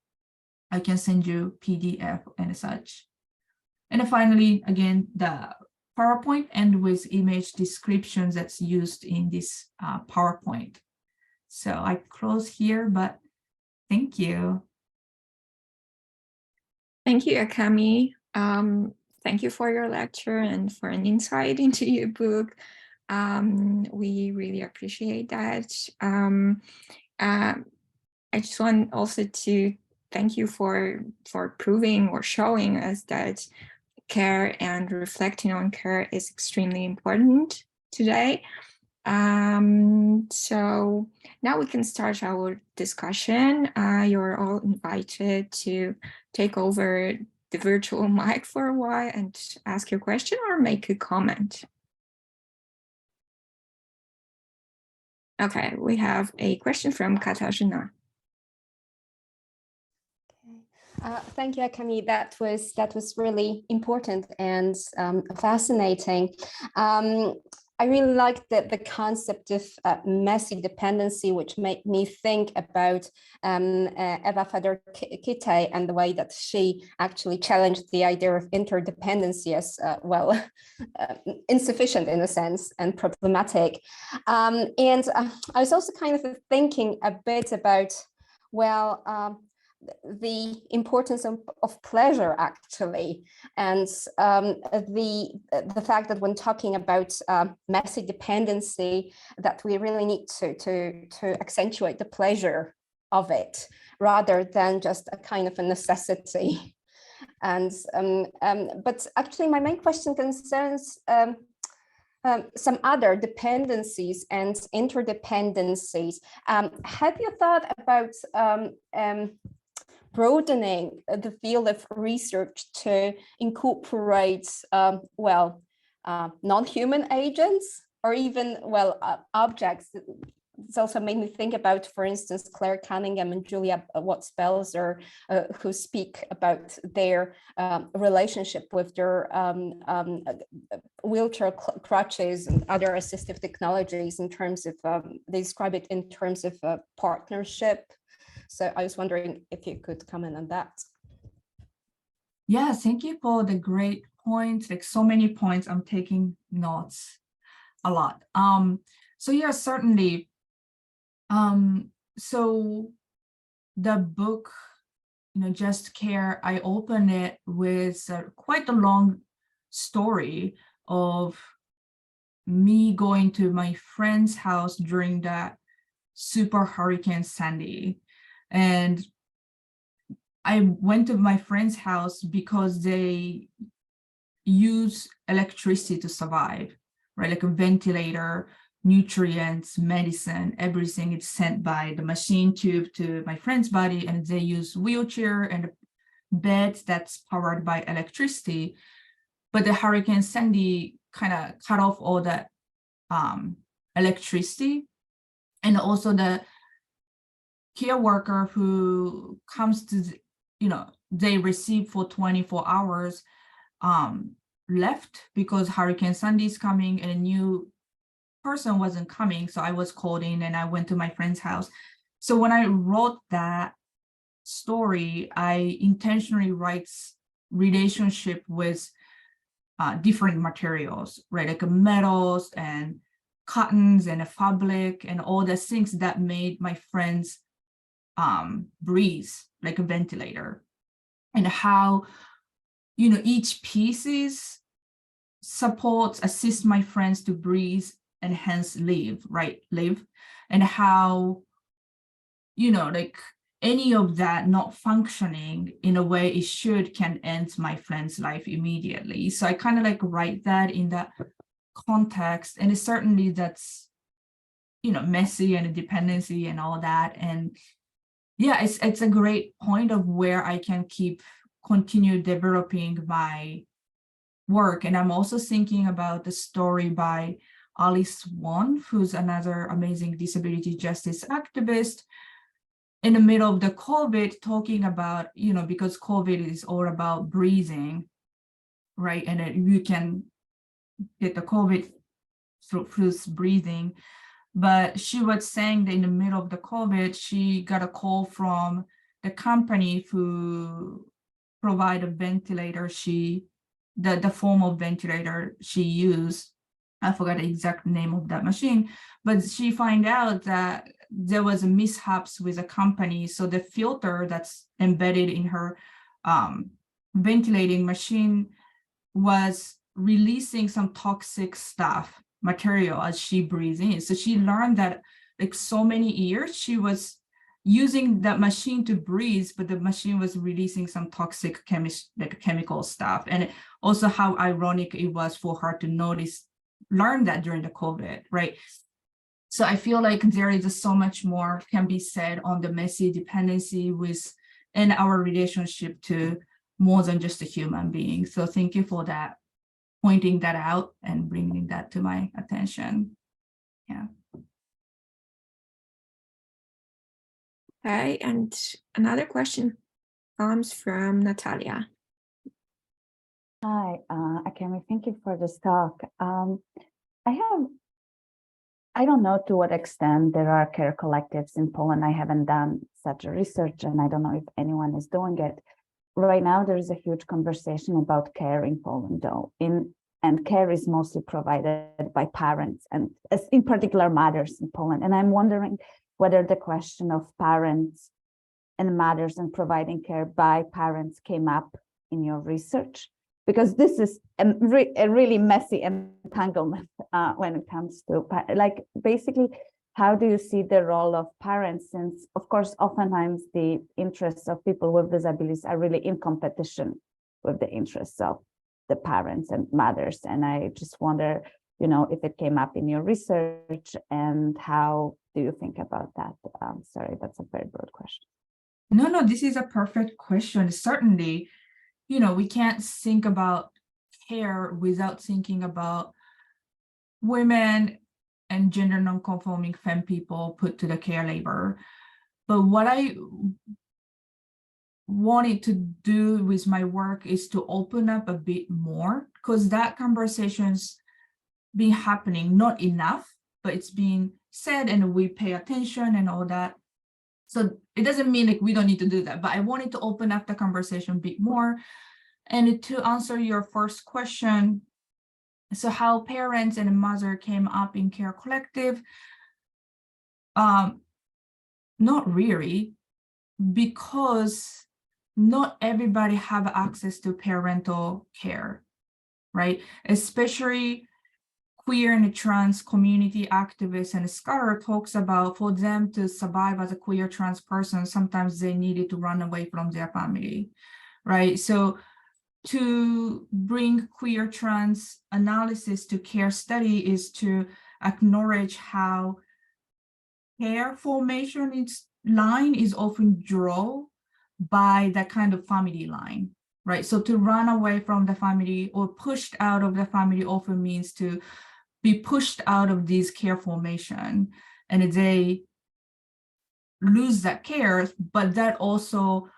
[SPEAKER 3] I can send you PDF and such. And then finally, again, the PowerPoint and with image descriptions that's used in this PowerPoint. So I close here, but thank you.
[SPEAKER 2] Thank you, Akemi. Thank you for your lecture and for an insight into your book. We really appreciate that. I just want also to thank you for proving or showing us that care and reflecting on care is extremely important today. So now we can start our discussion. You're all invited to take over the virtual mic for a while and ask your question or make a comment. Okay, we have a question from Katarzyna.
[SPEAKER 4] Thank you, Akemi. That was really important and fascinating. I really liked the concept of massive dependency, which made me think about Eva Feder-Kittay and the way that she actually challenged the idea of interdependency as insufficient in a sense and problematic. And I was also kind of thinking a bit about, the importance of pleasure, actually, and the fact that when talking about messy dependency, that we really need to accentuate the pleasure of it rather than just a kind of a necessity. And but actually, my main question concerns some other dependencies and interdependencies. Have you thought about broadening the field of research to incorporate, non-human agents or even, objects? It's also made me think about, for instance, Claire Cunningham and Julia Watts-Belzer, who speak about their relationship with their wheelchair crutches and other assistive technologies in terms of, they describe it in terms of partnership. So I was wondering if you could comment on that.
[SPEAKER 3] Yeah, thank you for the great points. Like so many points, I'm taking notes a lot. So yeah, certainly. So the book, Just Care, I open it with quite a long story of me going to my friend's house during that Super Hurricane Sandy. And I went to my friend's house because they use electricity to survive, right? Like a ventilator, nutrients, medicine, everything is sent by the machine tube to my friend's body, and they use wheelchair and beds that's powered by electricity. But the Hurricane Sandy kind of cut off all that electricity, and also the care worker who comes to, they receive for 24 hours left because Hurricane Sandy is coming and a new person wasn't coming. So I was called in and I went to my friend's house. So when I wrote that story, I intentionally write relationship with different materials, right? Like metals and cottons and a fabric and all the things that made my friends breathe like a ventilator, and how each pieces supports, assist my friends to breathe and hence live, and how like any of that not functioning in a way it should can end my friend's life immediately. So I kind of like write that in that context, and it's certainly that's messy and a dependency and all that. And yeah, it's a great point of where I can continue developing my work. And I'm also thinking about the story by Alice Wong, who's another amazing disability justice activist, in the middle of the COVID, talking about, because COVID is all about breathing, right? And you can get the COVID through breathing. But she was saying that in the middle of the COVID, she got a call from the company who provide a ventilator. The form of ventilator she used, I forgot the exact name of that machine, but she find out that there was a mishaps with a company. So the filter that's embedded in her ventilating machine was releasing some toxic material as she breathes in. So she learned that like so many years she was using that machine to breathe, but the machine was releasing some toxic chemical stuff. And also how ironic it was for her to learn that during the COVID, right? So I feel like there is so much more can be said on the messy dependency and our relationship to more than just a human being. So thank you for that, pointing that out and bringing that to my attention. Yeah.
[SPEAKER 2] Okay, and another question comes from Natalia.
[SPEAKER 5] Hi, Akemi, thank you for this talk. I don't know to what extent there are care collectives in Poland. I haven't done such a research, and I don't know if anyone is doing it. Right now, there is a huge conversation about care in Poland, though, and care is mostly provided by parents, and in particular mothers in Poland. And I'm wondering whether the question of parents and mothers and providing care by parents came up in your research, because this is a really messy entanglement when it comes to, like, basically, how do you see the role of parents? Since, of course, oftentimes the interests of people with disabilities are really in competition with the interests of the parents and mothers. And I just wonder, if it came up in your research, and how do you think about that? Sorry, that's a very broad question.
[SPEAKER 3] No, this is a perfect question. Certainly, we can't think about care without thinking about women and gender non-conforming femme people put to the care labor. But what I wanted to do with my work is to open up a bit more, because that conversation's been happening, not enough, but it's being said and we pay attention and all that. So it doesn't mean like we don't need to do that, but I wanted to open up the conversation a bit more. And to answer your first question, so how parents and mother came up in care collective, not really, because not everybody have access to parental care, right? Especially queer and trans community activist and scholar talks about for them to survive as a queer trans person, sometimes they needed to run away from their family, right? So to bring queer trans analysis to care study is to acknowledge how care formation line is often drawn by that kind of family line, right? So to run away from the family or pushed out of the family often means to be pushed out of these care formation, and they lose that care, but that also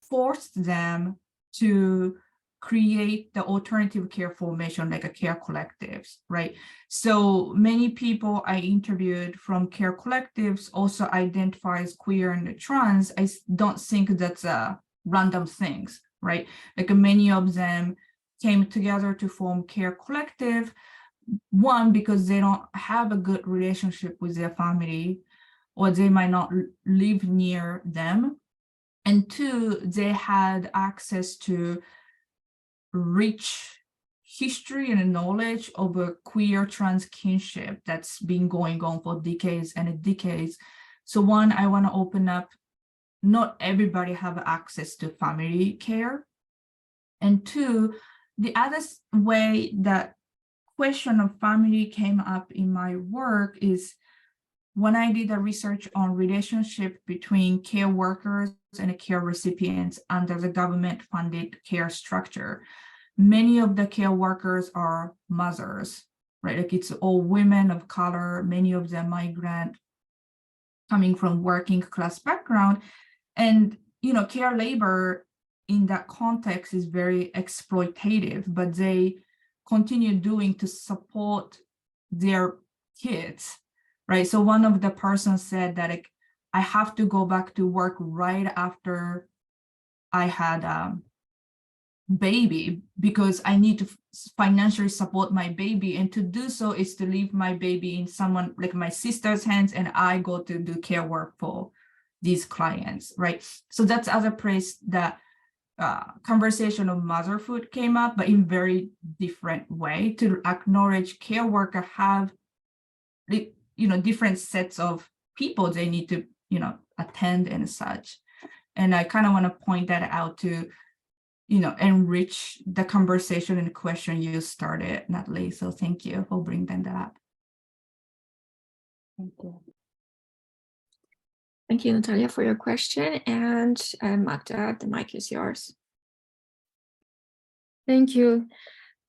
[SPEAKER 3] forced them to create the alternative care formation, like a care collectives, right? So many people I interviewed from care collectives also identifies queer and trans. I don't think that's a random things, right? Like many of them came together to form care collective, one, because they don't have a good relationship with their family, or they might not live near them. And two, they had access to rich history and knowledge of a queer trans kinship that's been going on for decades and decades. So one, I want to open up, not everybody have access to family care. And two, the other way that question of family came up in my work is when I did a research on relationship between care workers and care recipients under the government-funded care structure. Many of the care workers are mothers, right? Like it's all women of color, many of them migrant, coming from working class background. And, you know, care labor in that context is very exploitative, but they continue doing to support their kids, right? So one of the persons said that like, I have to go back to work right after I had a baby because I need to financially support my baby. And to do so is to leave my baby in someone like my sister's hands, and I go to do care work for these clients, right? So that's other place that conversation of motherhood came up, but in very different way to acknowledge care worker have, you know, different sets of people they need to, you know, attend and such. And I kind of want to point that out to, you know, enrich the conversation and question you started, Natalie. So thank you for bringing that up.
[SPEAKER 5] Thank you.
[SPEAKER 2] Thank you, Natalia, for your question. And Magda, the mic is yours.
[SPEAKER 6] Thank you.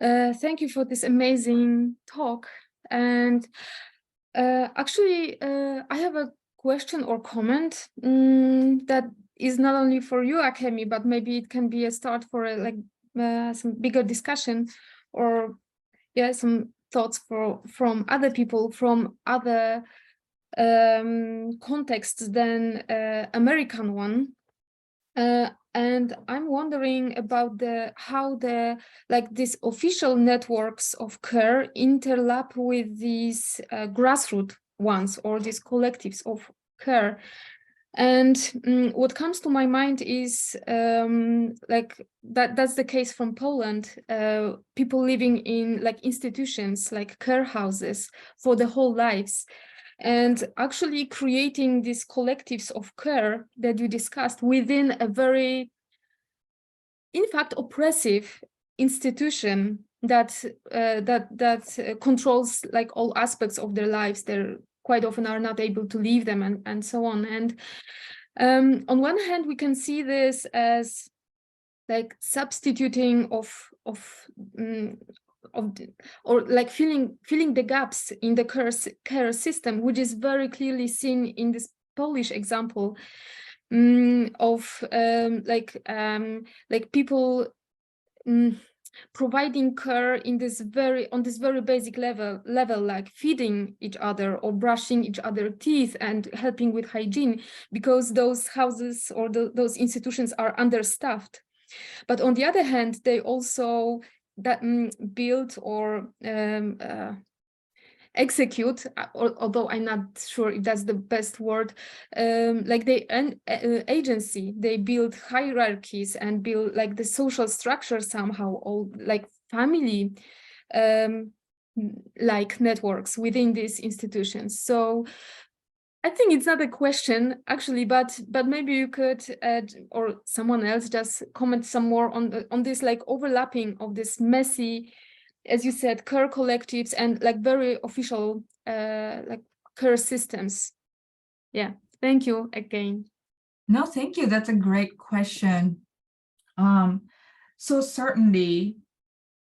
[SPEAKER 6] Thank you for this amazing talk. And actually, I have a question or comment that is not only for you, Akemi, but maybe it can be a start for some bigger discussion, or some thoughts from other people from other contexts than American one. And I'm wondering about how these official networks of care interlap with these grassroots ones, or these collectives of care. And what comes to my mind is that's the case from Poland. People living in institutions like care houses for the whole lives, and actually creating these collectives of care that you discussed within a very, in fact, oppressive institution that controls all aspects of their lives. They're quite often are not able to leave them, and so on. And on one hand, we can see this as substituting filling the gaps in the care system, which is very clearly seen in this Polish example of people providing care on this very basic level, like feeding each other or brushing each other's teeth and helping with hygiene, because those houses or those institutions are understaffed. But on the other hand, they also build or execute, although I'm not sure if that's the best word, agency. They build hierarchies and build the social structure somehow, all family like networks within these institutions. So I think it's not a question actually, but maybe you could add, or someone else just comment some more on this like overlapping of this messy, as you said, care collectives and like very official like care systems. Yeah, thank you again.
[SPEAKER 3] No, thank you. That's a great question. So certainly,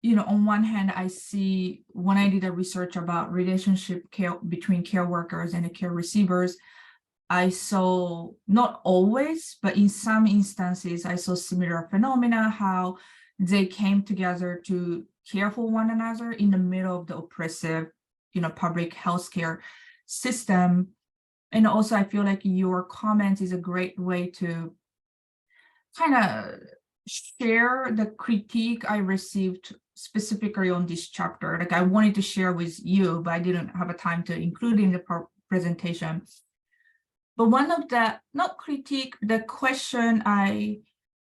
[SPEAKER 3] on one hand, I see when I did a research about relationship care between care workers and the care receivers, I saw, not always, but in some instances, I saw similar phenomena, how they came together to care for one another in the middle of the oppressive, public healthcare system. And also, I feel like your comment is a great way to kind of share the critique I received specifically on this chapter. Like I wanted to share with you, but I didn't have a time to include in the presentation. But one of the, not critique, the question I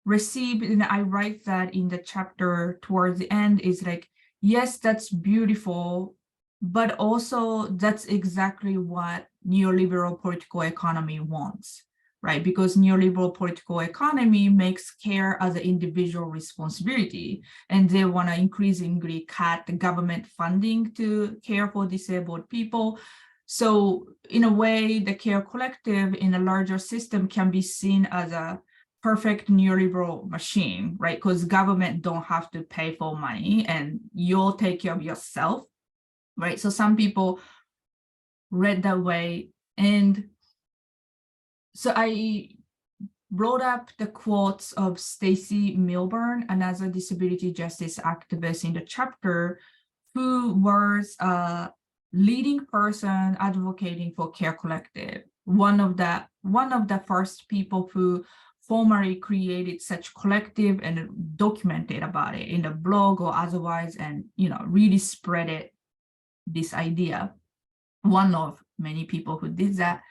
[SPEAKER 3] received, and I write that in the chapter towards the end, is like, yes, that's beautiful, but also that's exactly what neoliberal political economy wants, right? Because neoliberal political economy makes care as an individual responsibility, and they want to increasingly cut the government funding to care for disabled people. So in a way, the care collective in a larger system can be seen as a perfect neoliberal machine, right? Because government don't have to pay for money and you'll take care of yourself, right? So some people read that way. And so I brought up the quotes of Stacey Milburn, another disability justice activist in the chapter, who was a leading person advocating for Care Collective. One of the first people who formally created such collective and documented about it in the blog or otherwise, and really spread it, this idea. One of many people who did that.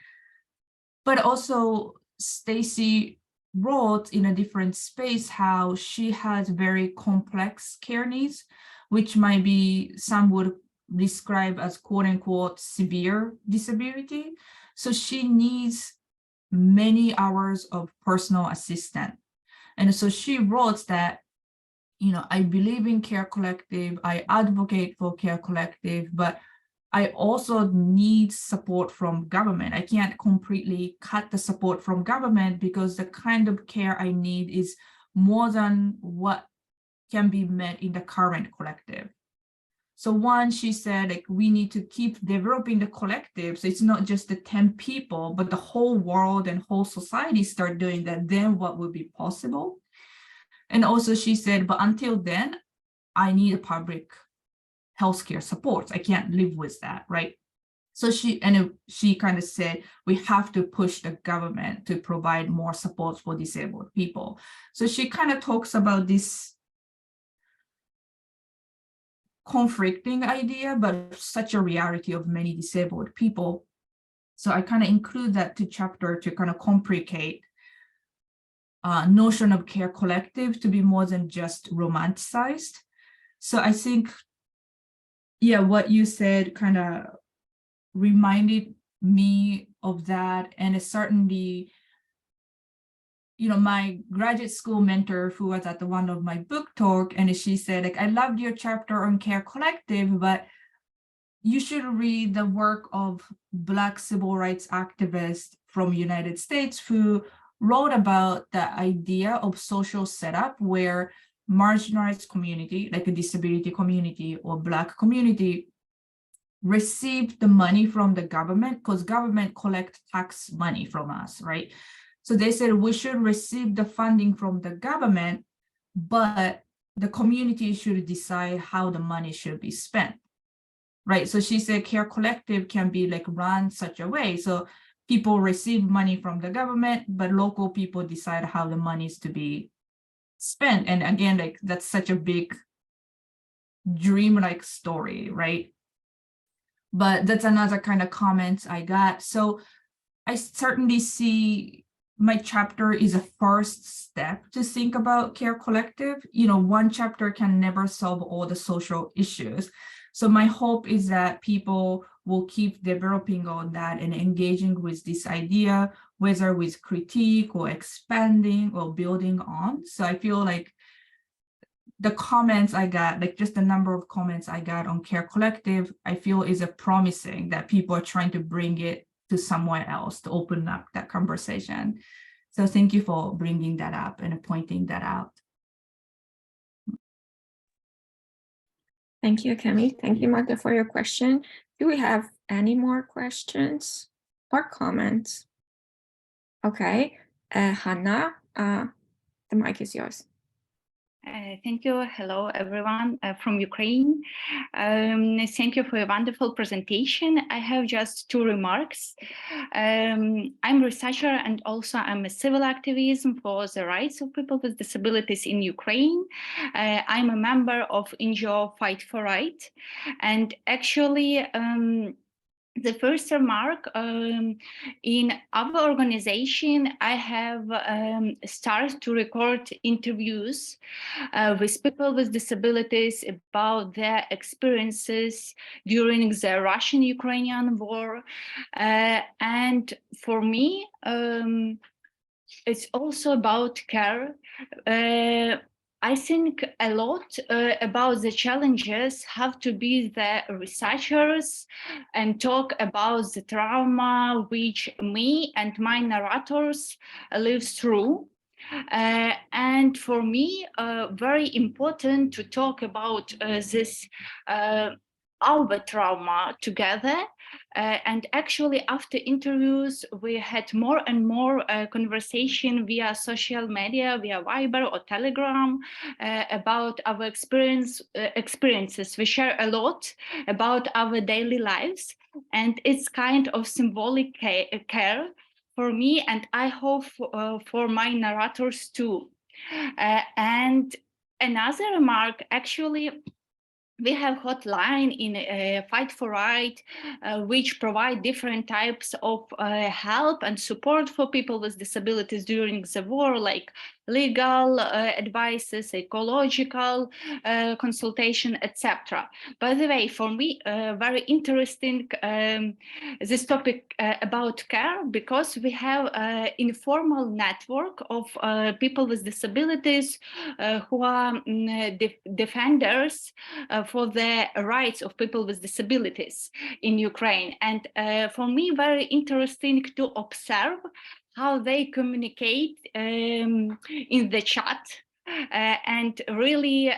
[SPEAKER 3] But also Stacey wrote in a different space how she has very complex care needs, which might be, some would describe as quote unquote severe disability. So she needs many hours of personal assistance. And so she wrote that, I believe in Care Collective, I advocate for Care Collective, but I also need support from government. I can't completely cut the support from government because the kind of care I need is more than what can be met in the current collective. So one, she said, like, we need to keep developing the collective. So it's not just the 10 people, but the whole world and whole society start doing that, then what will be possible? And also she said, but until then, I need a public healthcare support. I can't live with that, right? So she kind of said, we have to push the government to provide more support for disabled people. So she kind of talks about this conflicting idea, but such a reality of many disabled people. So I kind of include that to chapter to kind of complicate notion of care collective to be more than just romanticized. So I think, yeah, what you said kind of reminded me of that. And it certainly, my graduate school mentor who was at one of my book talk, and she said, like, I loved your chapter on Care Collective, but you should read the work of Black civil rights activists from United States who wrote about the idea of social setup where marginalized community, like a disability community or Black community, received the money from the government, because government collect tax money from us, right? So they said we should receive the funding from the government, but the community should decide how the money should be spent, right? So she said Care Collective can be like run such a way. So people receive money from the government, but local people decide how the money is to be spent. And again, like, that's such a big dream-like story, right? But that's another kind of comment I got. So I certainly see my chapter is a first step to think about Care Collective. One chapter can never solve all the social issues, So my hope is that people will keep developing on that and engaging with this idea, whether with critique or expanding or building on. So I feel like the comments I got, like just the number of comments I got on Care Collective, I feel is a promising that people are trying to bring it to somewhere else to open up that conversation. So thank you for bringing that up and pointing that out.
[SPEAKER 2] Thank you, Akemi. Thank you, Magda, for your question. Do we have any more questions or comments? Okay, Hannah, the mic is yours.
[SPEAKER 7] Thank you. Hello, everyone from Ukraine. Thank you for a wonderful presentation. I have just 2 remarks. I'm a researcher and also I'm a civil activism for the rights of people with disabilities in Ukraine. I'm a member of NGO Fight for Right. And actually, the first remark, in our organization, I have started to record interviews with people with disabilities about their experiences during the Russian-Ukrainian war. And for me, it's also about care. I think a lot about the challenges have to be the researchers and talk about the trauma which me and my narrators live through. And for me, very important to talk about this our trauma together. And actually, after interviews, we had more and more conversation via social media, via Viber or Telegram, about our experiences. We share a lot about our daily lives, and it's kind of symbolic care for me, and I hope for my narrators too. And another remark, actually, we have hotline in Fight for Right, which provide different types of help and support for people with disabilities during the war, like legal advices, ecological consultation, etc. By the way, for me, very interesting this topic about care, because we have an informal network of people with disabilities who are defenders for the rights of people with disabilities in Ukraine. And for me, very interesting to observe how they communicate in the chat and really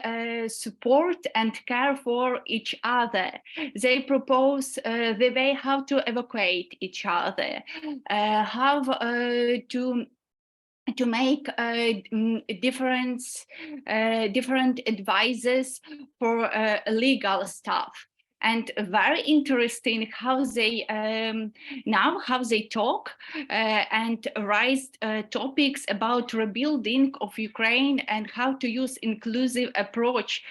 [SPEAKER 7] support and care for each other. They propose the way how to evacuate each other, how to make different advices for legal stuff. And very interesting how they now how they talk and raise topics about rebuilding of Ukraine and how to use inclusive approach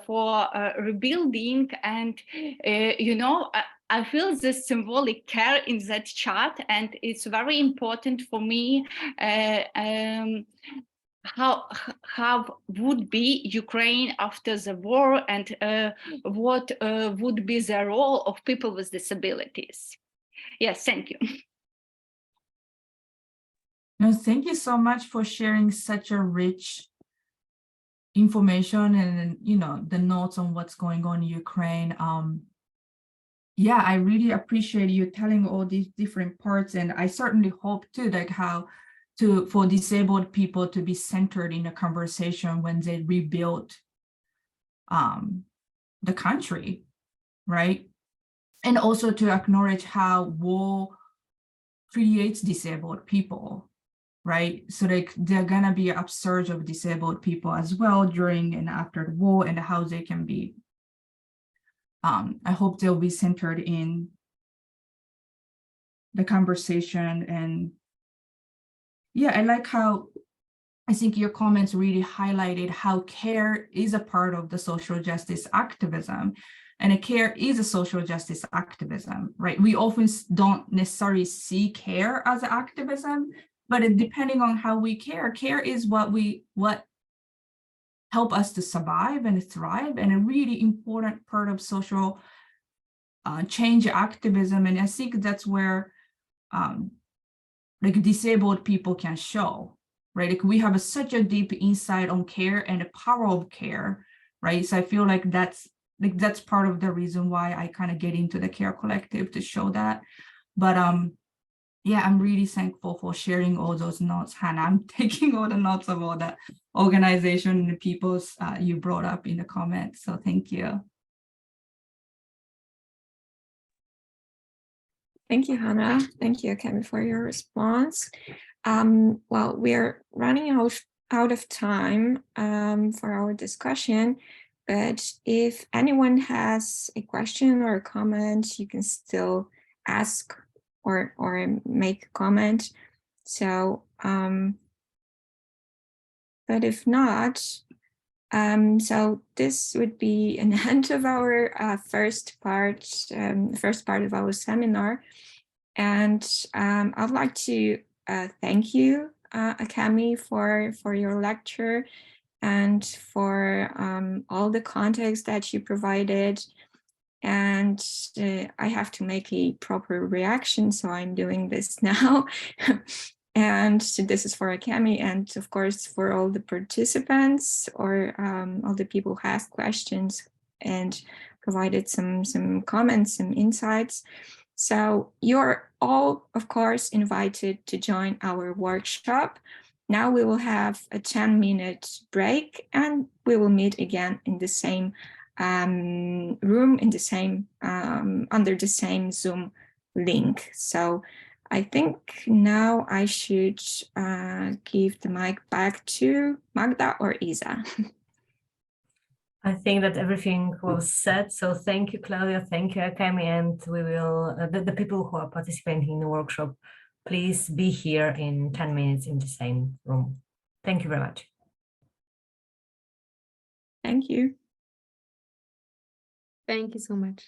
[SPEAKER 7] for rebuilding. And you know, I feel this symbolic care in that chat, and it's very important for me how would be Ukraine after the war, and what would be the role of people with disabilities. Yes, thank you.
[SPEAKER 3] No, thank you so much for sharing such a rich information and, you know, the notes on what's going on in Ukraine. Yeah, I really appreciate you telling all these different parts, and I certainly hope too, like how for disabled people to be centered in a conversation when they rebuild the country, right? And also to acknowledge how war creates disabled people, right? So like they're gonna be an upsurge of disabled people as well during and after the war, and how they can be, I hope they'll be centered in the conversation. And yeah, I like how, I think your comments really highlighted how care is a part of the social justice activism, and care is a social justice activism, right? We often don't necessarily see care as activism, but depending on how we care, care is what help us to survive and thrive, and a really important part of social change activism. And I think that's where like disabled people can show, right? Like we have such a deep insight on care and the power of care, right? So I feel like that's part of the reason why I kind of get into the Care Collective, to show that. But yeah, I'm really thankful for sharing all those notes, Hannah. I'm taking all the notes of all the organization and the peoples you brought up in the comments. So thank you.
[SPEAKER 2] Thank you, Hannah. Thank you, Akemi, for your response. Well, we're running out of time for our discussion, but if anyone has a question or a comment, you can still ask or make a comment. So, but if not, so this would be an end of our first part of our seminar. And I'd like to thank you, Akemi, for your lecture and for all the context that you provided. And I have to make a proper reaction, so I'm doing this now. And so this is for Akemi, and of course for all the participants or all the people who asked questions and provided some comments, some insights. So you're all, of course, invited to join our workshop. Now we will have a 10-minute break, and we will meet again in the same room, in the same under the same Zoom link. So I think now I should give the mic back to Magda or Isa.
[SPEAKER 1] I think that everything was said. So thank you, Claudia. Thank you, Akemi. And we will, the people who are participating in the workshop, please be here in 10 minutes in the same room. Thank you very much.
[SPEAKER 2] Thank you.
[SPEAKER 6] Thank you so much.